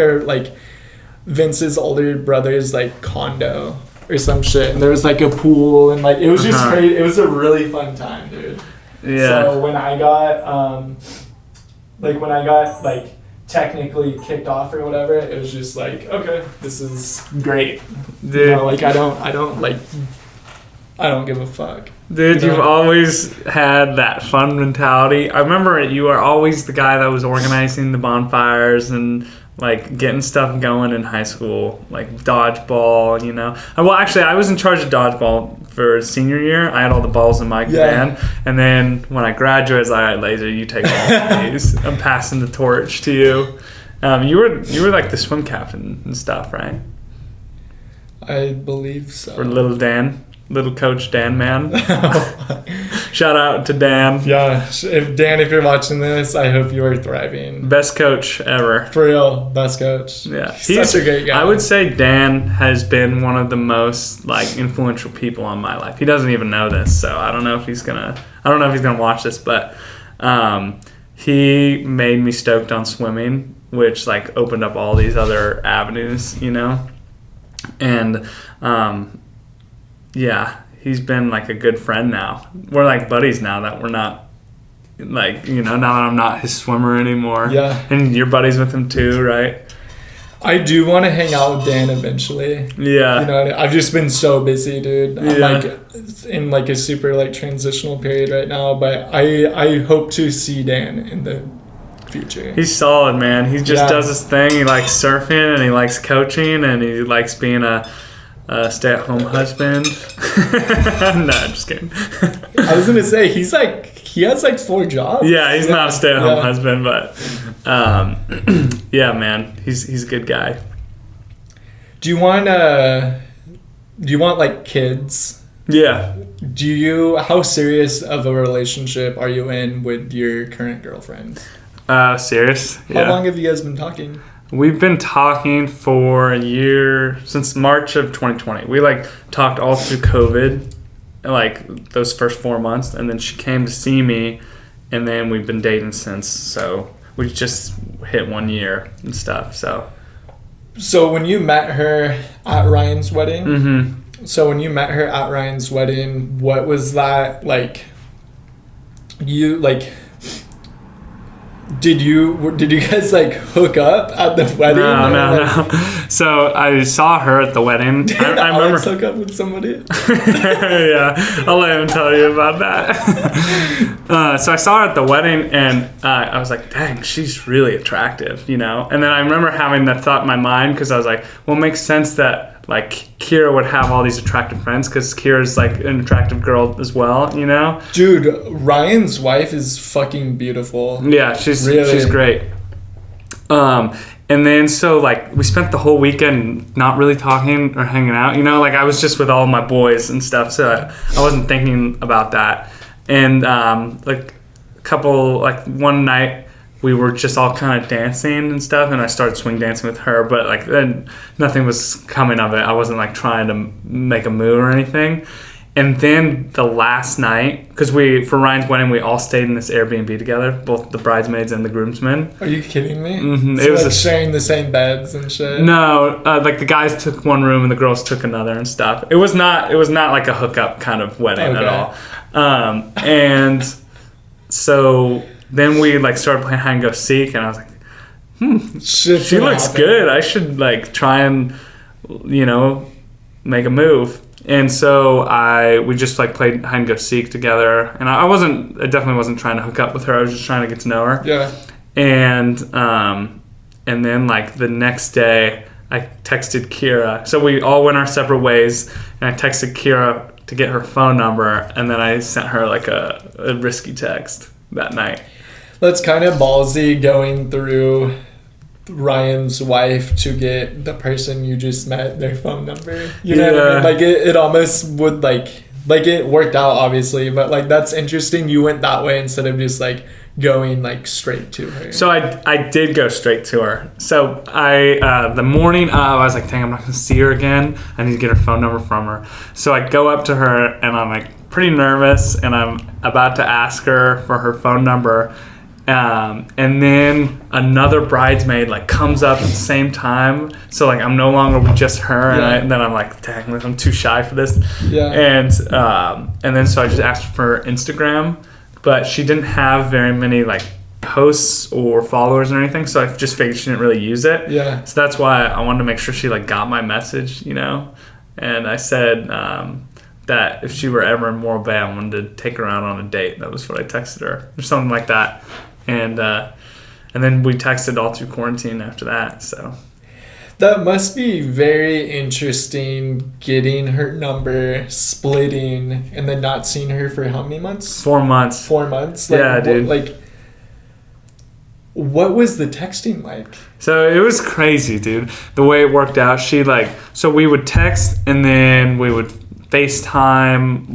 Vince's older brother's like condo or some shit, and there was like a pool, and like it was just crazy. It was a really fun time, dude. Yeah. So when I got like technically kicked off or whatever, it was just like, okay, this is great. You know, like I don't like. I don't give a fuck. Dude, you've always had that fun mentality. I remember you were always the guy that was organizing the bonfires and like getting stuff going in high school, like dodgeball, you know. Well, actually, I was in charge of dodgeball for senior year. I had all the balls in my command, and then when I graduated, I was like, all right, Lazer, you take all of these. I'm passing the torch to you. You were like the swim captain and stuff, right? I believe so. For little coach Dan, man. Shout out to Dan. Yeah, if you're watching this, I hope you are thriving. Best coach ever. For real, best coach. Yeah, he's such a great guy. I would say Dan has been one of the most like influential people on my life. He doesn't even know this, so I don't know if he's gonna watch this, but he made me stoked on swimming, which like opened up all these other avenues, you know, and yeah, he's been like a good friend now. We're like buddies now that we're not like, you know, now that I'm not his swimmer anymore. Yeah. And you're buddies with him too, right? I do want to hang out with Dan eventually. Yeah. You know, I've just been so busy, dude. I'm like in like a super like transitional period right now, but I hope to see Dan in the future. He's solid, man. He just does his thing. He likes surfing and he likes coaching and he likes being a stay-at-home husband. No, just kidding. I was gonna say he has like 4 jobs. Yeah, he's not a stay-at-home husband, but yeah, man, he's a good guy. Do you want like kids? Yeah. How serious of a relationship are you in with your current girlfriend? Serious. How long have you guys been talking? We've been talking for a year, since March of 2020. We like talked all through COVID, like those first 4 months, and then she came to see me, and then we've been dating since. So we just hit 1 year and stuff. So when you met her at Ryan's wedding, mm-hmm. So when you met her at Ryan's wedding, what was that like? Did you guys like hook up at the wedding? No. So I saw her at the wedding. I remember Alex hook up with somebody. Yeah, I'll let him tell you about that. So I saw her at the wedding, and I was like, "Dang, she's really attractive," you know. And then I remember having that thought in my mind because I was like, "Well, it makes sense that." Like Kira would have all these attractive friends because Kira's like an attractive girl as well, you know? Dude, Ryan's wife is fucking beautiful. Yeah, she's great. And then so like we spent the whole weekend not really talking or hanging out, you know? Like I was just with all my boys and stuff, so I wasn't thinking about that. And like one night we were just all kind of dancing and stuff, and I started swing dancing with her, but like then nothing was coming of it. I wasn't like trying to make a move or anything. And then the last night, because for Ryan's wedding, we all stayed in this Airbnb together, both the bridesmaids and the groomsmen. Are you kidding me? Mm-hmm. So it was like sharing the same beds and shit. No, like the guys took one room and the girls took another and stuff. It was not like a hookup kind of wedding at all. And so then we like started playing hide and go seek, and I was like, she looks good. I should like try and, you know, make a move. And so we just like played hide and go seek together, and I definitely wasn't trying to hook up with her. I was just trying to get to know her. Yeah. And then like the next day I texted Kira. So we all went our separate ways, and I texted Kira to get her phone number, and then I sent her like a risky text that night. That's kind of ballsy going through Ryan's wife to get the person you just met their phone number. You know what I mean? Like it almost would like it worked out obviously, but like that's interesting. You went that way instead of just like going like straight to her. So I did go straight to her. So the morning I was like, dang, I'm not gonna see her again. I need to get her phone number from her. So I go up to her and I'm like pretty nervous, and I'm about to ask her for her phone number. And then another bridesmaid like comes up at the same time, so like I'm no longer with just her, and then I'm like, dang, I'm too shy for this. And then so I just asked for her Instagram, but she didn't have very many like posts or followers or anything, so I just figured she didn't really use it. So that's why I wanted to make sure she like got my message, you know. And I said that if she were ever in Morro Bay, I wanted to take her out on a date. That was what I texted her, or something like that. And then we texted all through quarantine after that. So that must be very interesting, getting her number, splitting, and then not seeing her for how many months? 4 months. 4 months? Yeah, dude. What was the texting like? So it was crazy, dude. The way it worked out, so we would text and then we would FaceTime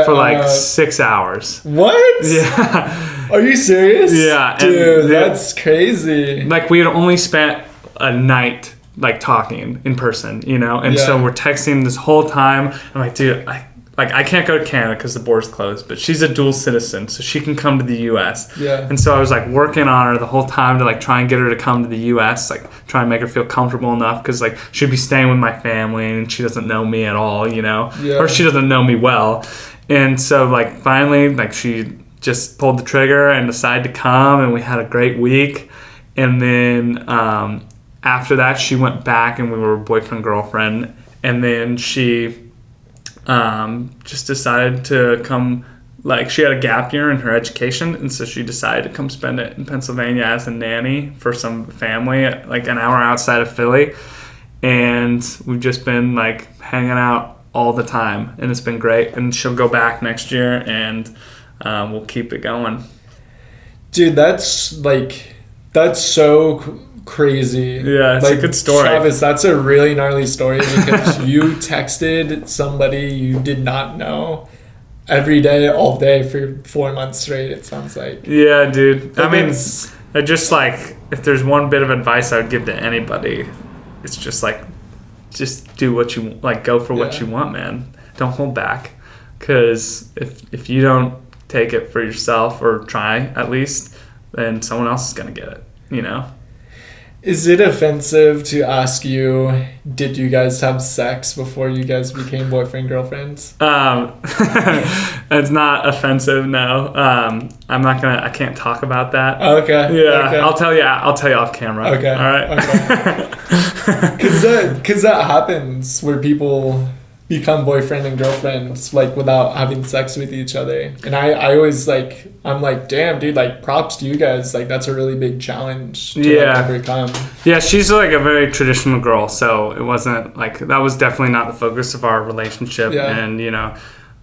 for 6 hours. What? Yeah. Are you serious? Yeah. Dude, that's crazy. Like, we had only spent a night talking in person, and so we're texting this whole time. I'm like, dude, I can't go to Canada because the border's closed, but she's a dual citizen, so she can come to the U.S. Yeah. And so I was working on her the whole time to try and get her to come to the U.S., try and make her feel comfortable enough, because she'd be staying with my family and she doesn't know me at all, or she doesn't know me well. And so finally she just pulled the trigger and decided to come, and we had a great week. And then after that, she went back and we were boyfriend girlfriend, and then she just decided to come. She had a gap year in her education, and so she decided to come spend it in Pennsylvania as a nanny for some family, an hour outside of Philly. And we've just been hanging out all the time, and it's been great. And she'll go back next year, and we'll keep it going. Dude, that's so crazy. Yeah, it's a good story. Travis, that's a really gnarly story, because you texted somebody you did not know every day, all day for 4 months straight, it sounds like. Yeah, dude. I just if there's one bit of advice I would give to anybody, it's just do what you go for what you want, man. Don't hold back, because if you don't take it for yourself, or try at least, then someone else is gonna get it, Is it offensive to ask you, did you guys have sex before you guys became boyfriend girlfriends? It's not offensive, no. I can't talk about that. Okay. Yeah, okay. I'll tell you off camera. Okay. All right. Okay. Because that happens where people become boyfriend and girlfriends without having sex with each other, and I always I'm damn, dude, props to you guys, that's a really big challenge to overcome. Yeah, she's a very traditional girl, so it wasn't that was definitely not the focus of our relationship. And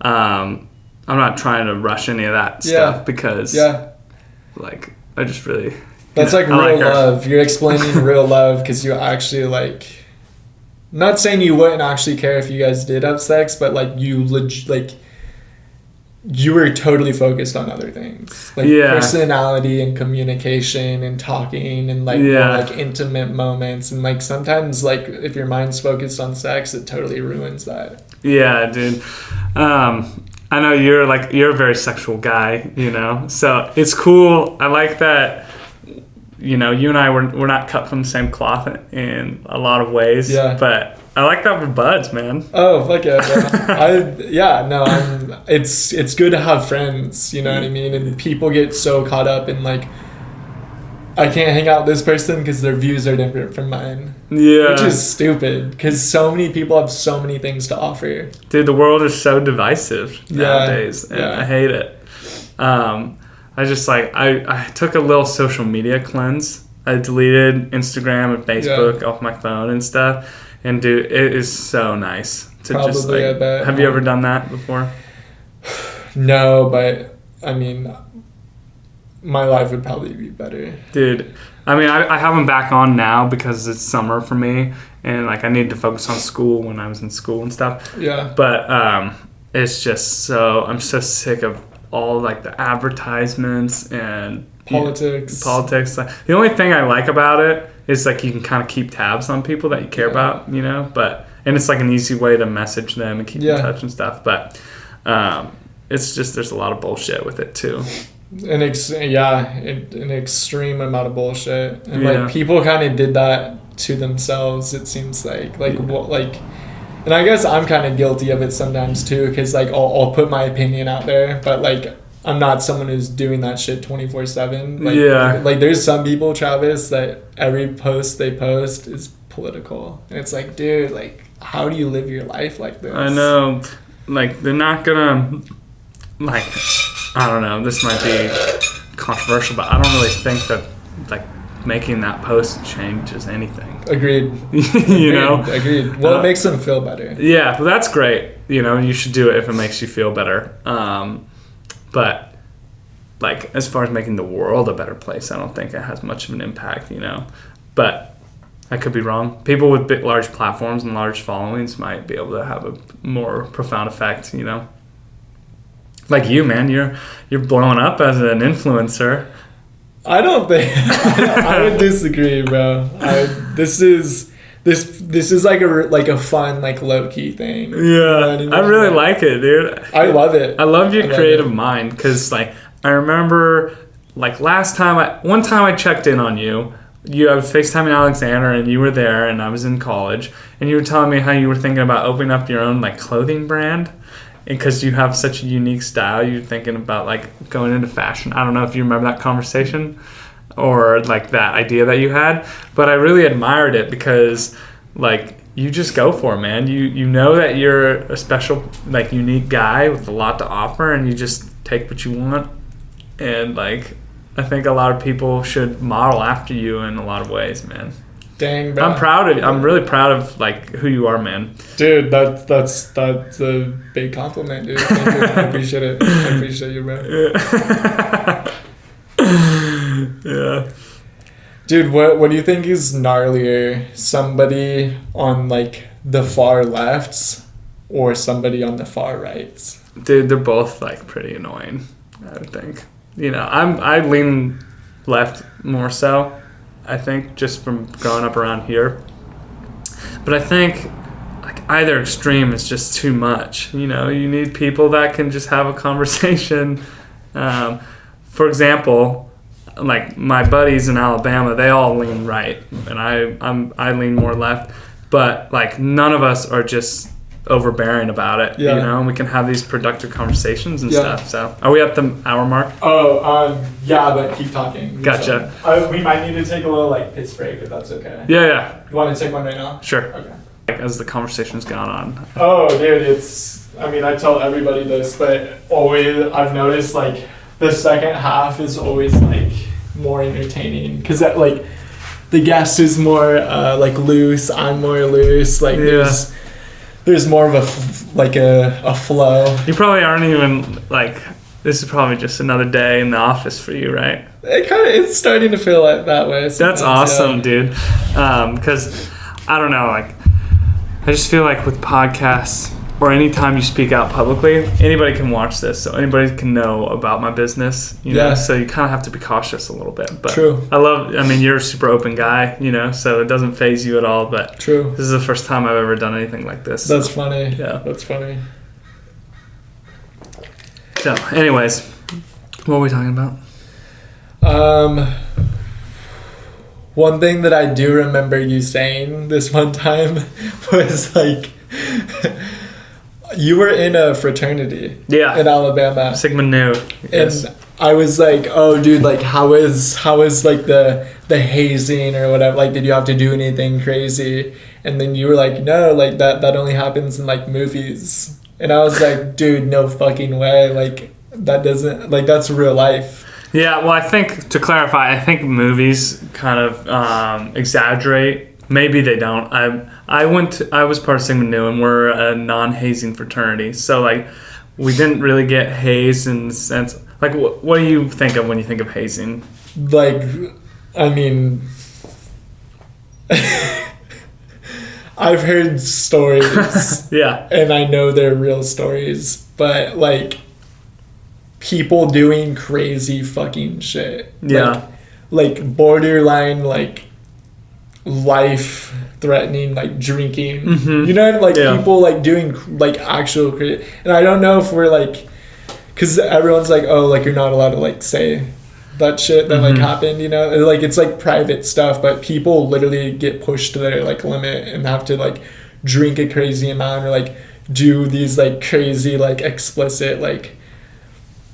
I'm not trying to rush any of that stuff, because I just really that's real love. You're explaining real love, because you actually not saying you wouldn't actually care if you guys did have sex, but you were totally focused on other things, personality and communication and talking and more intimate moments, and sometimes if your mind's focused on sex, it totally ruins that. Yeah, dude. I know you're a very sexual guy, so it's cool. I like that. You and I we're not cut from the same cloth in a lot of ways. Yeah. But I like that we're buds, man. Oh, fuck yeah, bro. It's good to have friends, you know what I mean? And people get so caught up in I can't hang out with this person because their views are different from mine. Yeah. Which is stupid, because so many people have so many things to offer. Dude, the world is so divisive nowadays, and I hate it. I just I took a little social media cleanse. I deleted Instagram and Facebook off my phone and stuff. And dude, it is so nice to Probably, I bet. Have you ever done that before? No, but my life would probably be better. Dude, I have them back on now because it's summer for me, and I need to focus on school when I was in school and stuff. Yeah. But it's just I'm so sick of all the advertisements and politics. The only thing I like about it is you can kind of keep tabs on people that you care about, but and it's an easy way to message them and keep in touch and stuff. But it's just there's a lot of bullshit with it too. An extreme amount of bullshit, and people kind of did that to themselves. It seems and I guess I'm kind of guilty of it sometimes too, because I'll put my opinion out there, but I'm not someone who's doing that shit 24/7. There's some people, Travis, that every post they post is political, and it's dude, how do you live your life like this? I know. like, they're not gonna, like, I don't know, this might be controversial, but I don't really think that, like, making that post changes anything. Agreed. You know? Agreed. Well, it makes them feel better. Yeah, well, that's great. You know, you should do it if it makes you feel better. But, like, as far as making the world a better place, I don't think it has much of an impact, you know? But I could be wrong. People with big, large platforms and large followings might be able to have a more profound effect, you know? Like you, man, you're blowing up as an influencer. I don't think I would disagree, bro. This is like a fun, like, low key thing. Yeah, you know I mean? I really like it, dude. I love it. I love your creative mind, because, like, I remember, like, one time I checked in on you. I was FaceTiming Alexander, and you were there, and I was in college, and you were telling me how you were thinking about opening up your own, like, clothing brand, and because you have such a unique style, you're thinking about, like, going into fashion. I don't know if you remember that conversation or, like, that idea that you had, but I really admired it because, like, you just go for it, man. You know that you're a special, like, unique guy with a lot to offer, and you just take what you want, and, like, I think a lot of people should model after you in a lot of ways, man. Dang, bro. I'm proud of you. I'm really proud of, like, who you are, man. Dude, that's a big compliment, dude. Thank you. I appreciate it. I appreciate you, bro. Yeah. Dude, what do you think is gnarlier? Somebody on, like, the far lefts or somebody on the far rights? Dude, they're both, like, pretty annoying, I would think. You know, I lean left more so, I think, just from growing up around here. But I think, like, either extreme is just too much. You know, you need people that can just have a conversation. For example, like, my buddies in Alabama, they all lean right, and I lean more left. But, like, none of us are just overbearing about it, you know, and we can have these productive conversations and stuff. So, are we at the hour mark? Yeah, but keep talking. Gotcha. We might need to take a little, like, piss break, if that's okay. Yeah. You want to take one right now? Sure. Okay. Like, as the conversation's gone on. Oh, dude, I tell everybody this, but always, I've noticed, like, the second half is always, like, more entertaining, because, like, the guest is more, like, loose, I'm more loose, like, there's more of a flow. You probably aren't even, like, this is probably just another day in the office for you, right? It's starting to feel like that way. That's awesome, dude. Because, I don't know, like, I just feel like with podcasts, or anytime you speak out publicly, anybody can watch this, so anybody can know about my business, you know, so you kind of have to be cautious a little bit. But True. You're a super open guy, you know, so it doesn't faze you at all, but True. This is the first time I've ever done anything like this. That's funny. Yeah. That's funny. So, anyways, what were we talking about? One thing that I do remember you saying this one time was, like, you were in a fraternity in Alabama. Sigma Nu. Yes. And I was like, oh, dude, like, how is like the hazing or whatever? Like, did you have to do anything crazy? And then you were like, no, like, that only happens in, like, movies. And I was like, dude, no fucking way. Like, that doesn't, like, that's real life. Yeah, well, I think, to clarify, I think movies kind of exaggerate. Maybe they don't. I was part of Sigma Nu, and we're a non-hazing fraternity. So, like, we didn't really get hazed in the sense. Like, what do you think of when you think of hazing? Like, I mean, I've heard stories. Yeah. And I know they're real stories, but, like, people doing crazy fucking shit. Yeah. Like borderline, like, life threatening, like, drinking. Mm-hmm. You know, like, people, like, doing, like, actual crazy. And I don't know if we're, like, because everyone's like, oh, like, you're not allowed to, like, say that shit that, like, happened, you know? Like, it's, like, private stuff, but people literally get pushed to their, like, limit and have to, like, drink a crazy amount or, like, do these, like, crazy, like, explicit, like,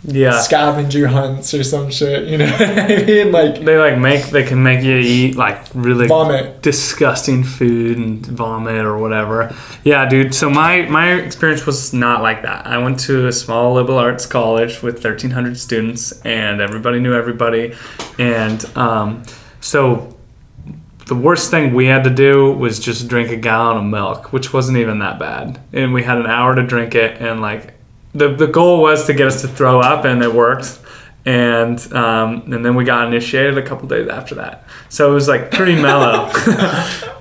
scavenger hunts or some shit, you know what I mean? Like they can make you eat like really vomit, disgusting food and vomit or whatever. Yeah, dude. So my experience was not like that. I went to a small liberal arts college with 1,300 students, and everybody knew everybody. And so the worst thing we had to do was just drink a gallon of milk, which wasn't even that bad. And we had an hour to drink it, and like the goal was to get us to throw up, and it worked. And then we got initiated a couple days after that. So it was like pretty mellow.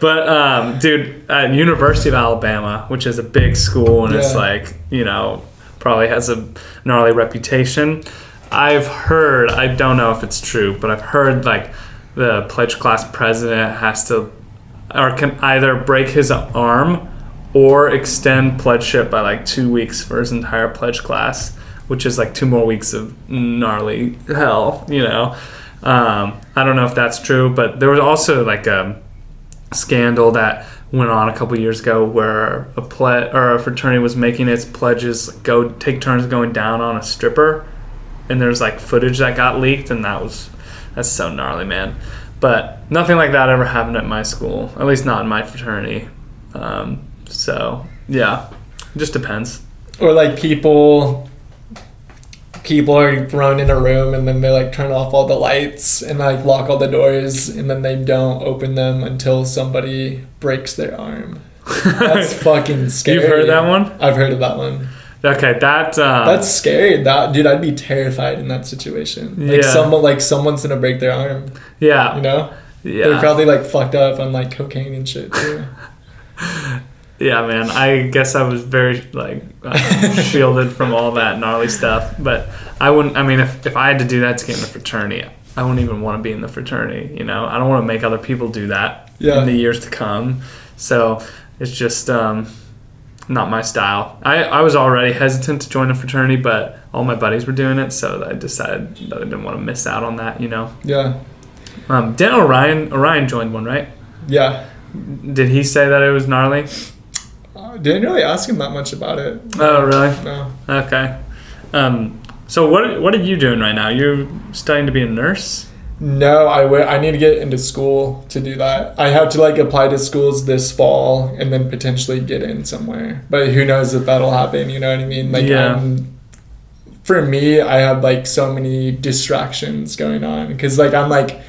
But dude, at University of Alabama, which is a big school and it's like, you know, probably has a gnarly reputation. I've heard, I don't know if it's true, but I've heard like the pledge class president has to, or can either break his arm or extend pledgeship by like 2 weeks for his entire pledge class, which is like 2 more weeks of gnarly hell, you know. I don't know if that's true, but there was also like a scandal that went on a couple years ago where a fraternity was making its pledges go take turns going down on a stripper, and there's like footage that got leaked, and that's so gnarly, man. But nothing like that ever happened at my school, at least not in my fraternity. So yeah, it just depends. Or like people are thrown in a room and then they like turn off all the lights and like lock all the doors, and then they don't open them until somebody breaks their arm. That's fucking scary. You've heard that one? I've heard of that one. Okay, that's scary. That dude, I'd be terrified in that situation. Like someone's gonna break their arm. Yeah. You know? Yeah. They're probably like fucked up on like cocaine and shit too. Yeah, man. I guess I was very like shielded from all that gnarly stuff. But I wouldn't. I mean, if I had to do that to get in the fraternity, I wouldn't even want to be in the fraternity. You know, I don't want to make other people do that in the years to come. So it's just not my style. I was already hesitant to join a fraternity, but all my buddies were doing it, so I decided that I didn't want to miss out on that. You know. Yeah. Didn't Orion joined one, right? Yeah. Did he say that it was gnarly? Didn't really ask him that much about it. Oh, really? No. Okay. So what are you doing right now? You're studying to be a nurse? No, I need to get into school to do that. I have to like apply to schools this fall and then potentially get in somewhere. But who knows if that'll happen, you know what I mean? Like, for me, I have like so many distractions going on because like I'm like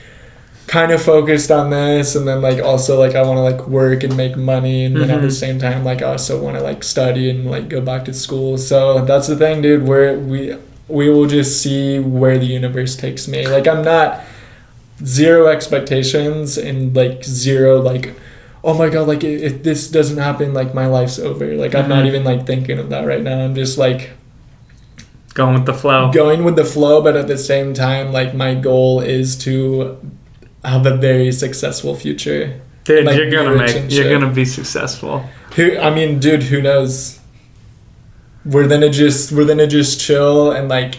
kind of focused on this, and then like also like I want to like work and make money, and then at the same time like I also want to like study and like go back to school. So that's the thing, dude, where we will just see where the universe takes me. Like I'm not zero expectations and like zero like, oh my god, like if this doesn't happen, like my life's over. Like I'm not even like thinking of that right now. I'm just like going with the flow, but at the same time like my goal is to have a very successful future. Dude, like, you're gonna be successful. Dude, who knows? We're gonna just chill and like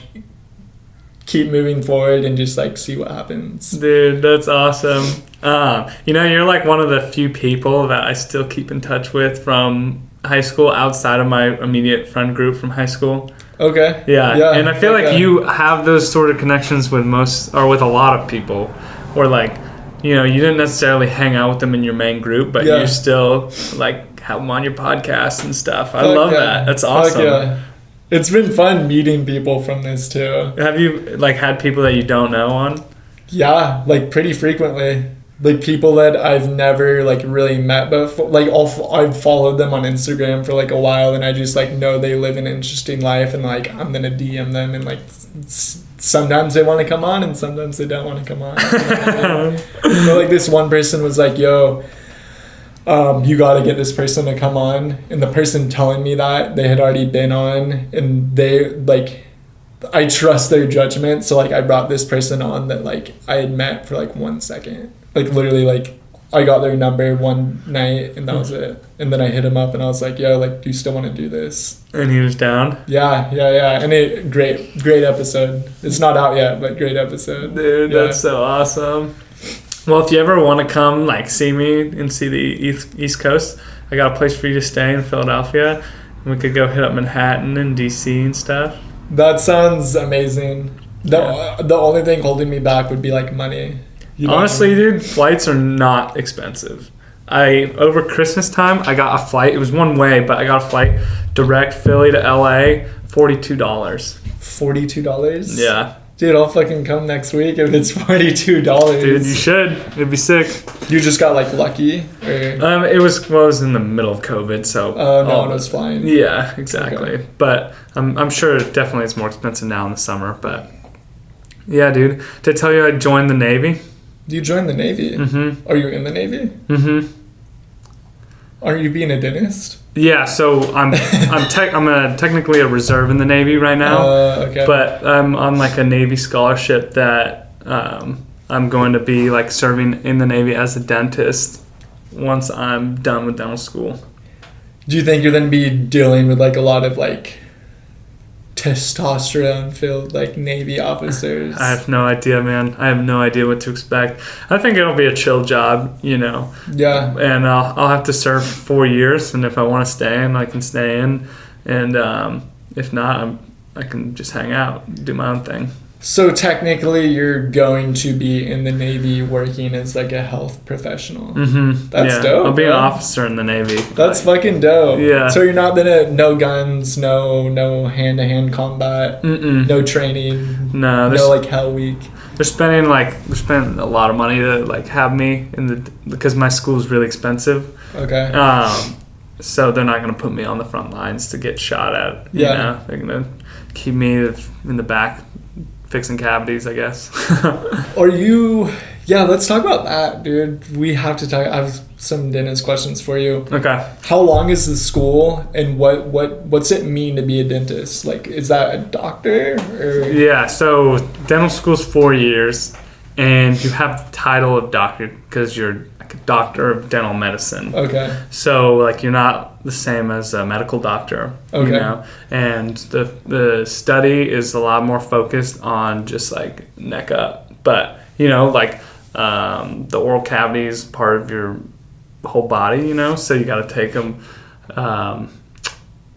keep moving forward and just like see what happens. Dude, that's awesome. You know, you're like one of the few people that I still keep in touch with from high school outside of my immediate friend group from high school. Okay. Yeah. And I feel like you have those sort of connections with with a lot of people. Or like, you know, you didn't necessarily hang out with them in your main group, but you still like have them on your podcast and stuff. I love that. That's awesome. Yeah. It's been fun meeting people from this too. Have you like had people that you don't know on? Yeah, like pretty frequently. Like people that I've never like really met before. Like I've followed them on Instagram for like a while, and I just like know they live an interesting life, and like I'm gonna DM them, and like sometimes they want to come on and sometimes they don't want to come on. But like this one person was like, yo, you got to get this person to come on. And the person telling me that, they had already been on, and they like, I trust their judgment. So like I brought this person on that like I had met for like 1 second. Like literally like I got their number one night and that was it. And then I hit him up and I was like, yo, like, do you still want to do this? And he was down? Yeah. And great episode. It's not out yet, but great episode. Dude, that's so awesome. Well, if you ever want to come, like, see me and see the East Coast, I got a place for you to stay in Philadelphia. And we could go hit up Manhattan and DC and stuff. That sounds amazing. The only thing holding me back would be like money. You know Honestly, what I mean? dude, flights are not expensive. Over Christmas time, I got a flight. It was one way, but I got a flight direct Philly to LA, $42. $42? Yeah. Dude, I'll fucking come next week if it's $42. Dude, you should. It'd be sick. You just got like lucky? Or? It was in the middle of COVID, so No one was flying. Yeah, exactly. Okay. But I'm sure definitely it's more expensive now in the summer. But yeah, dude. Did I tell you I joined the Navy? You joined the Navy? Mm-hmm. Are you in the Navy? Mm-hmm. Are you being a dentist? Yeah, so I'm technically a reserve in the Navy right now. Okay. But I'm on like a Navy scholarship that I'm going to be like serving in the Navy as a dentist once I'm done with dental school. Do you think you're going to be dealing with like a lot of like testosterone filled like Navy officers? I have no idea, man. I have no idea what to expect. I think it'll be a chill job, you know. Yeah. And I'll have to serve 4 years, and if I want to stay in, I can stay in, and if not, I can just hang out, do my own thing. So technically, you're going to be in the Navy working as like a health professional. Mm-hmm. That's dope. I'll be an bro. officer in the Navy. That's fucking dope. Yeah. So you're not gonna no guns, no hand-to-hand combat, Mm-mm. no training, No, no like Hell Week. they're spending a lot of money to like have me because my school is really expensive. Okay. So they're not gonna put me on the front lines to get shot at. You Yeah. know? They're gonna keep me in the back fixing cavities, I guess. Are you? Yeah, let's talk about that, dude. We have to talk. I have some dentist questions for you. Okay. How long is the school, and what's it mean to be a dentist? Like, is that a doctor or? Yeah. So dental school's 4 years, and you have the title of doctor because you're like a doctor of dental medicine. Okay. So like you're not the same as a medical doctor, Okay. you know. And the study is a lot more focused on just like neck up, but you know like the oral cavity is part of your whole body, you know. So you got to take a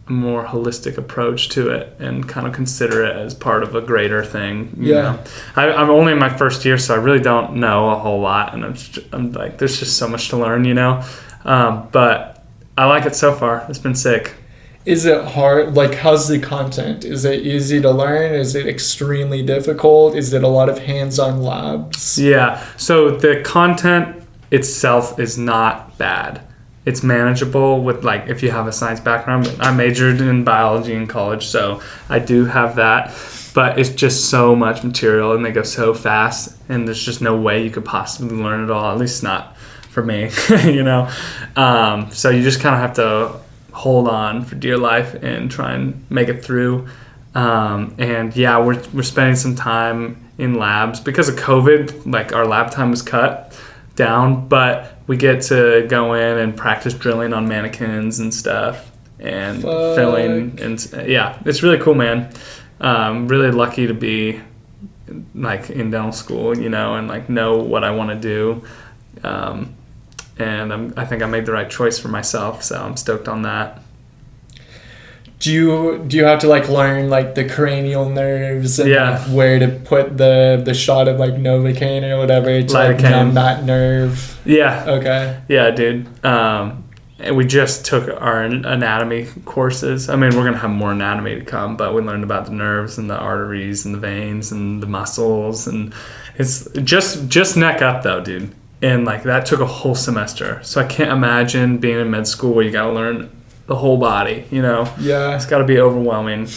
more holistic approach to it and kind of consider it as part of a greater thing. You know? I'm only in my first year, so I really don't know a whole lot, and I'm like, there's just so much to learn, you know. But I like it so far. It's been sick. Is it hard? Like, how's the content? Is it easy to learn? Is it extremely difficult? Is it a lot of hands-on labs? Yeah. So the content itself is not bad. It's manageable with like if you have a science background. I majored in biology in college, so I do have that. But it's just so much material, and they go so fast, and there's just no way you could possibly learn it all. At least not for me, you know. So you just kind of have to hold on for dear life and try and make it through. And yeah, we're spending some time in labs because of COVID. Like our lab time was cut down, but we get to go in and practice drilling on mannequins and stuff and filling, and yeah, it's really cool, man. Really lucky to be like in dental school, you know, and like know what I want to do. And I think I made the right choice for myself, so I'm stoked on that. Do you have to like learn like the cranial nerves and Yeah. like, where to put the shot of like Novocaine or whatever to like Lidocaine. numb that nerve? Yeah. Okay. Yeah, dude. And we just took our anatomy courses. I mean, we're going to have more anatomy to come, but we learned about the nerves and the arteries and the veins and the muscles. And it's just neck up, though, dude. And, like, that took a whole semester. So I can't imagine being in med school where you got to learn the whole body, you know? Yeah. It's got to be overwhelming.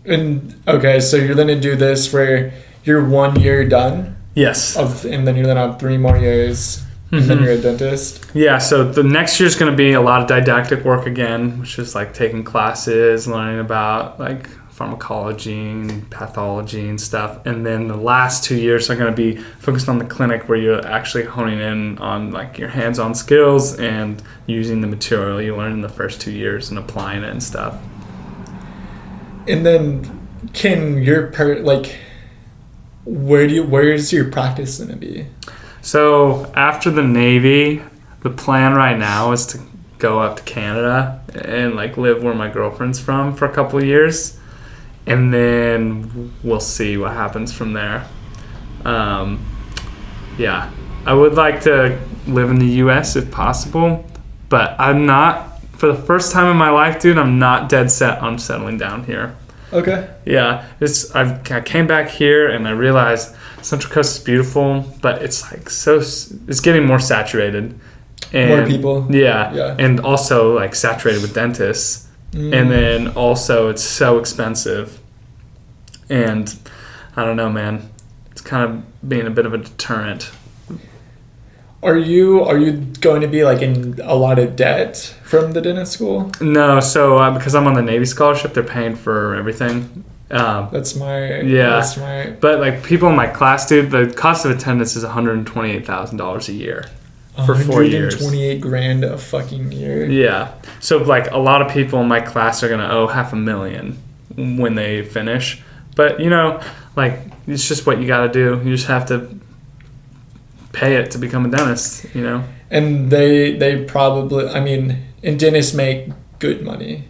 And, okay, so you're going to do this for your 1 year done? Yes. And then you're going to have 3 more years. And then you're a dentist? Yeah, so the next year's going to be a lot of didactic work again, which is like taking classes, learning about like pharmacology and pathology and stuff. And then the last 2 years are going to be focused on the clinic, where you're actually honing in on like your hands-on skills and using the material you learned in the first 2 years and applying it and stuff. And then can your where's your practice going to be? So after the Navy, the plan right now is to go up to Canada and like live where my girlfriend's from for a couple of years. and then we'll see what happens from there. Yeah, I would like to live in the U.S. if possible, but I'm not, for the first time in my life, dude, I'm not dead set on settling down here. Okay. Yeah, I came back here and I realized Central Coast is beautiful, but it's like it's getting more saturated. And, more people. Yeah, and also like saturated with dentists. And then also it's so expensive. And I don't know, man. It's kind of being a bit of a deterrent. Are you going to be like in a lot of debt from the dentist school? No, so because I'm on the Navy scholarship, they're paying for everything. That's smart. Yeah. That's smart. But like people in my class, dude, the cost of attendance is $128,000 a year for 4 years. $128,000 a fucking year. Yeah. So like a lot of people in my class are gonna owe $500,000 when they finish. But you know, like it's just what you gotta do. You just have to pay it to become a dentist, you know. And they probably, I mean, and dentists make good money.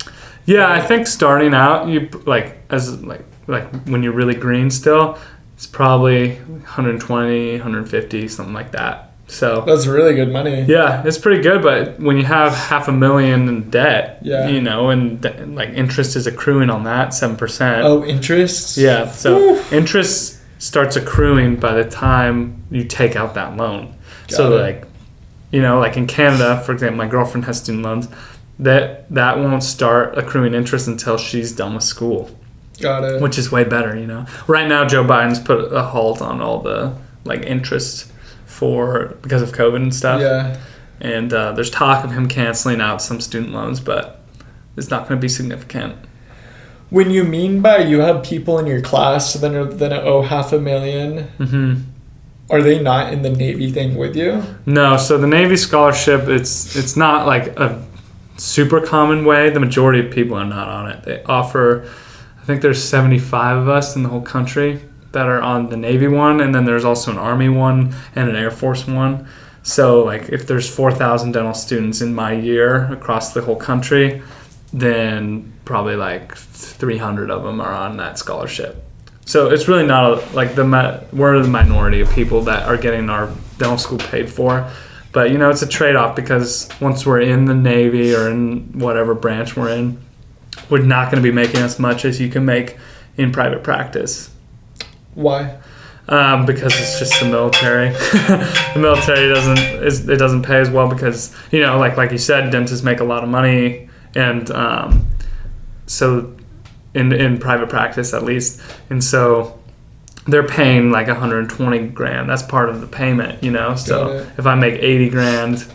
Yeah, I think starting out, you like when you're really green still, it's probably 120, 150, something like that. So that's really good money. Yeah, it's pretty good. But when you have $500,000 in debt, you know, and like interest is accruing on that 7%. Oh, interest? Yeah, so interest starts accruing by the time you take out that loan. Like, you know, like in Canada, for example, my girlfriend has student loans. That won't start accruing interest until she's done with school. Got it. Which is way better, you know. Right now, Joe Biden's put a halt on all the like interest because of COVID and stuff. Yeah. And there's talk of him canceling out some student loans, but it's not going to be significant. When you mean by you have people in your class that owe $500,000, are they not in the Navy thing with you? No, so the Navy scholarship, it's not like a super common way. The majority of people are not on it. They offer, I think there's 75 of us in the whole country that are on the Navy one, and then there's also an Army one and an Air Force one. So like if there's 4,000 dental students in my year across the whole country, then probably like 300 of them are on that scholarship. So it's really not we're the minority of people that are getting our dental school paid for. But, you know, it's a trade-off because once we're in the Navy or in whatever branch we're in, we're not going to be making as much as you can make in private practice. Why? Because it's just the military. The military doesn't pay as well because, you know, like you said, dentists make a lot of money. And so in private practice at least. And so they're paying like $120,000. That's part of the payment, you know. So if I make $80,000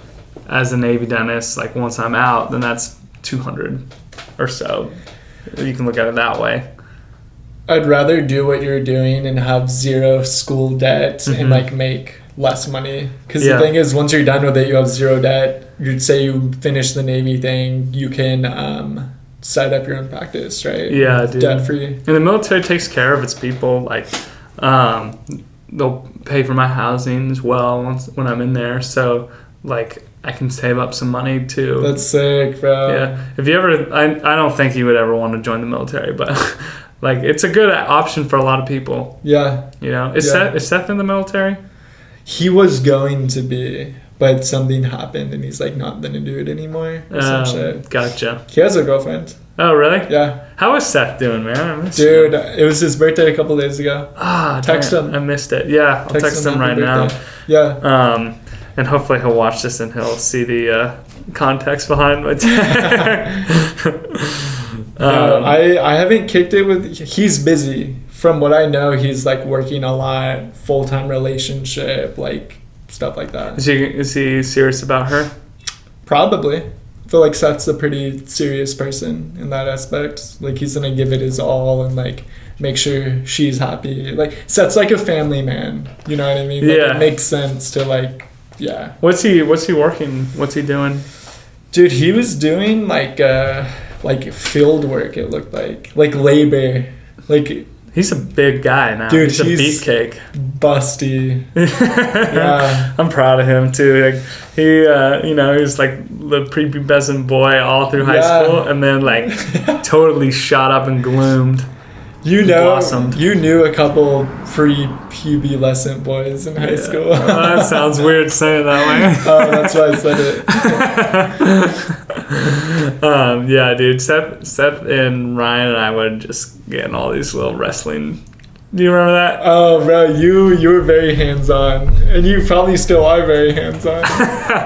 as a Navy dentist, like once I'm out, then that's $200,000 or so. You can look at it that way. I'd rather do what you're doing and have zero school debt and like make less money. Because the thing is, once you're done with it, you have zero debt. You'd say you finish the Navy thing, you can set up your own practice, right? Yeah, dude. Debt free. And the military takes care of its people. Like, they'll pay for my housing as well when I'm in there. So, like, I can save up some money too. That's sick, bro. Yeah. If you ever, I don't think you would ever want to join the military, but like, it's a good option for a lot of people. Yeah. You know, is Seth in the military? He was going to be, but something happened and he's like not gonna do it anymore. Gotcha. He has a girlfriend. Oh, really? Yeah. How is Seth doing, man? Dude, it was his birthday a couple days ago. Text him. I missed it. Yeah, I'll text him right now. Yeah. And hopefully he'll watch this and he'll see the context behind my text. I haven't kicked it with. He's busy. From what I know, he's like working a lot, full-time relationship, like stuff like that. Is he serious about her? Probably. I feel like Seth's a pretty serious person in that aspect. Like he's gonna give it his all and like make sure she's happy. Like Seth's like a family man. You know what I mean? Like, it makes sense to like, yeah. What's he working? What's he doing? Dude, he was doing like field work. It looked like labor. Like he's a big guy now. Dude, he's a beefcake. Busty. Yeah. I'm proud of him too. Like he, he's like the prepubescent boy all through high school, and then like totally shot up and gloomed. You he know, blossomed. you knew a couple pre-pubescent boys in high school. That sounds weird saying it that way. Oh, that's why I said it. Yeah, dude. Seth and Ryan and I would just get in all these little wrestling. Do you remember that? Oh, bro, you were very hands-on, and you probably still are very hands-on,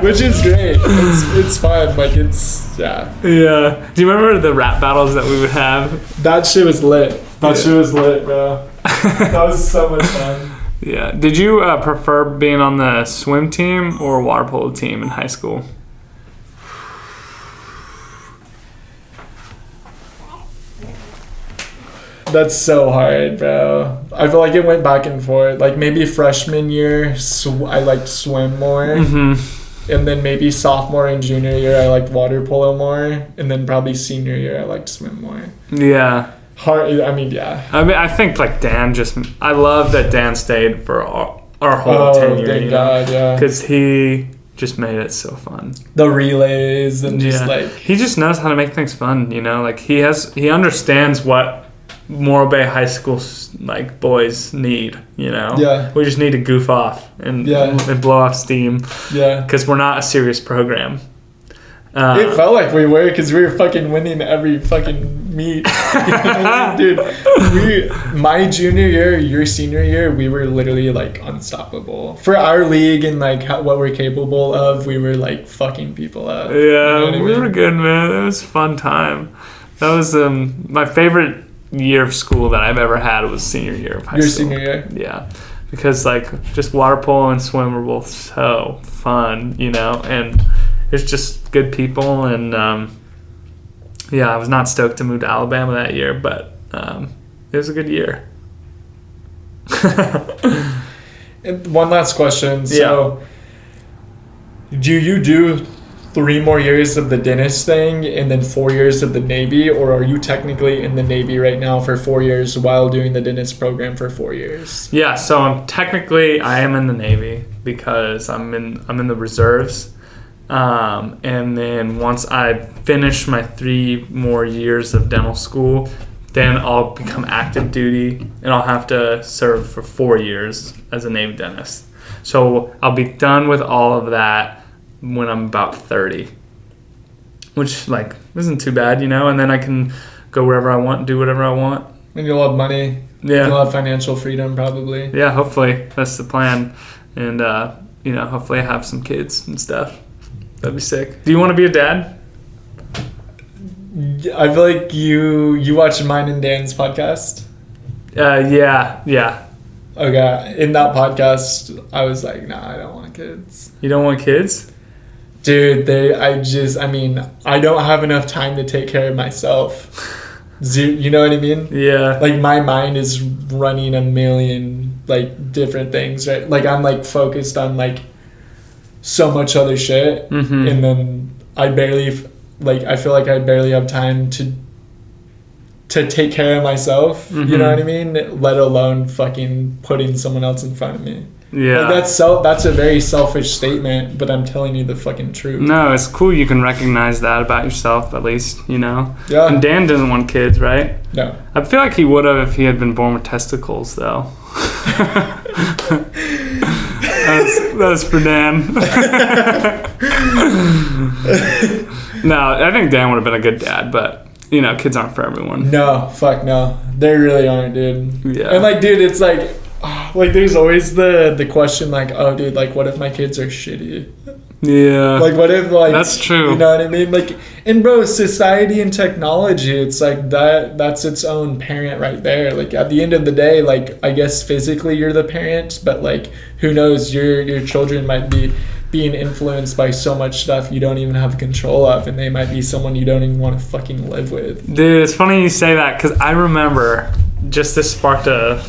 which is great. It's fun. Like yeah. Yeah. Do you remember the rap battles that we would have? That shit was lit. That shit was lit, bro. That was so much fun. Yeah. Did you prefer being on the swim team or water polo team in high school? That's so hard, bro. I feel like it went back and forth. Like maybe freshman year, I liked swim more. Mm-hmm. And then maybe sophomore and junior year, I liked water polo more. And then probably senior year, I liked swim more. Yeah. Yeah. I think like Dan I love that Dan stayed for our whole tenure. Thank God, yeah. Because he just made it so fun. The relays and just like... He just knows how to make things fun, you know? Like he understands what Morro Bay High School like boys need, you know? Yeah. We just need to goof off and blow off steam. Yeah. Because we're not a serious program. It felt like we were because we were fucking winning every fucking meet. Dude, my junior year, your senior year, we were literally like unstoppable. For our league and like what we're capable of, we were like fucking people up. Yeah, you know what I mean? We were good, man. It was a fun time. That was my favorite year of school that I've ever had was senior year of high school. Your senior year? Yeah. Because like just water polo and swim were both so fun, you know, and it's just good people, and I was not stoked to move to Alabama that year, but it was a good year. And one last question. So, do you do 3 more years of the dentist thing and then 4 years of the Navy, or are you technically in the Navy right now for 4 years while doing the dentist program for 4 years? Yeah, so I am in the Navy because I'm in the reserves. And then once I finish my 3 more years of dental school, then I'll become active duty and I'll have to serve for 4 years as a Navy dentist. So I'll be done with all of that when I'm about 30, which like isn't too bad, you know, and then I can go wherever I want, do whatever I want. And you'll have money. Yeah. You'll have financial freedom probably. Yeah, hopefully. That's the plan. And, hopefully I have some kids and stuff. That'd be sick. Do you want to be a dad? I feel like you watch mine and Dan's podcast. Yeah. Okay. In that podcast, I was like, nah, I don't want kids. You don't want kids? Dude, I don't have enough time to take care of myself. You know what I mean? Yeah. Like my mind is running a million like different things, right? Like I'm like focused on like so much other shit, and then I feel like I barely have time to take care of myself. You know what I mean? Let alone fucking putting someone else in front of me. Yeah, like that's a very selfish statement, but I'm telling you the fucking truth. No, it's cool you can recognize that about yourself, at least, you know. Yeah. And Dan doesn't want kids, right? No. I feel like he would have if he had been born with testicles, though. That was for Dan. No, I think Dan would have been a good dad, but you know, kids aren't for everyone. No, fuck no, they really aren't, dude. Yeah. And like, dude, it's like there's always the question like, oh, dude, like, what if my kids are shitty? Yeah. Like, what if like that's true? You know what I mean? Like, and bro, society and technology, it's like that's its own parent right there. Like at the end of the day, like I guess physically you're the parent, but like who knows, your children might be being influenced by so much stuff you don't even have control of, and they might be someone you don't even want to fucking live with. Dude, it's funny you say that because I remember just this sparked a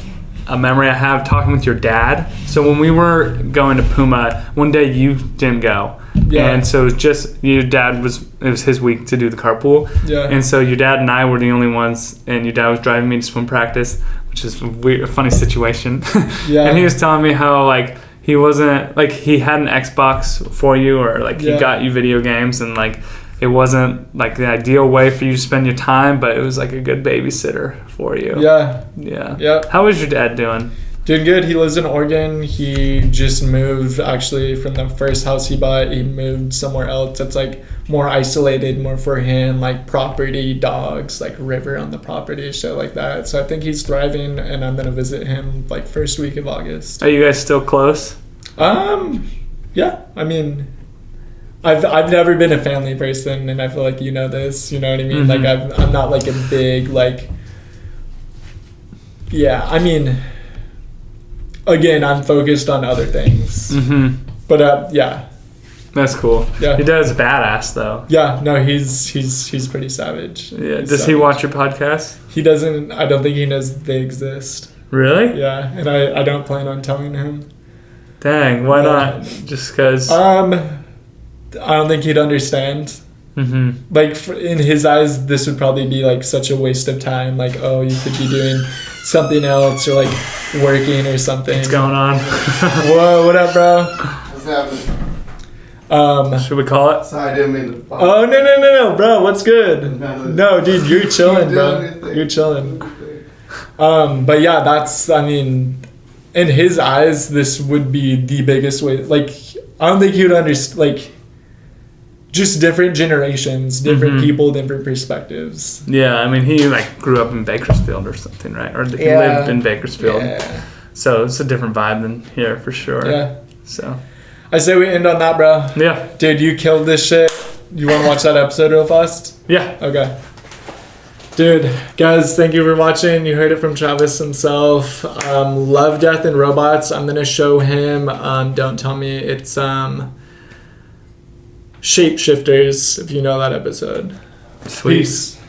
memory I have talking with your dad. So when we were going to Puma, one day you didn't go. Yeah. And so it was just your dad it was his week to do the carpool. Yeah. And so your dad and I were the only ones, and your dad was driving me to swim practice, which is a funny situation. Yeah. And he was telling me how like he wasn't like he had an Xbox for you, or like he got you video games, and like it wasn't like the ideal way for you to spend your time, but it was like a good babysitter before you. Yeah. Yeah. Yep. How is your dad doing? Doing good. He lives in Oregon. He just moved, actually, from the first house he bought. He moved somewhere else that's like more isolated, more for him, like property, dogs, like river on the property, shit like that. So I think he's thriving, and I'm gonna visit him like first week of August. Are you guys still close? Yeah. I mean, I've never been a family person, and I feel like you know this. You know what I mean? Mm-hmm. Like I'm not like a big like. Yeah, I mean. Again, I'm focused on other things. Mm-hmm. But yeah. That's cool. Yeah. Your dad's badass though. Yeah, no, he's pretty savage. Yeah. He's Does he watch your podcast? He doesn't. I don't think he knows they exist. Really? Yeah, and I don't plan on telling him. Dang, why not? Just because. I don't think he'd understand. Mm-hmm. Like in his eyes, this would probably be like such a waste of time. Like, oh, you could be doing something else or like working or something. What's going on? Whoa, what up, bro? What's happening? Should we call it? Sorry, I didn't mean to. Oh no, bro, what's good? No, dude, you're chilling, bro. You're chilling. But yeah, that's. I mean, in his eyes, this would be the biggest way. Like, I don't think he would understand. Like, just different generations, different people, different perspectives. Yeah, I mean, he like grew up in Bakersfield or something, right? Or he lived in Bakersfield. Yeah. So it's a different vibe than here for sure. Yeah. So. I say we end on that, bro. Yeah. Dude, you killed this shit. You want to watch that episode real fast? Yeah. Okay. Dude, guys, thank you for watching. You heard it from Travis himself. Love, Death, and Robots. I'm going to show him, don't tell me, it's Shapeshifters, if you know that episode. Sweet. Peace.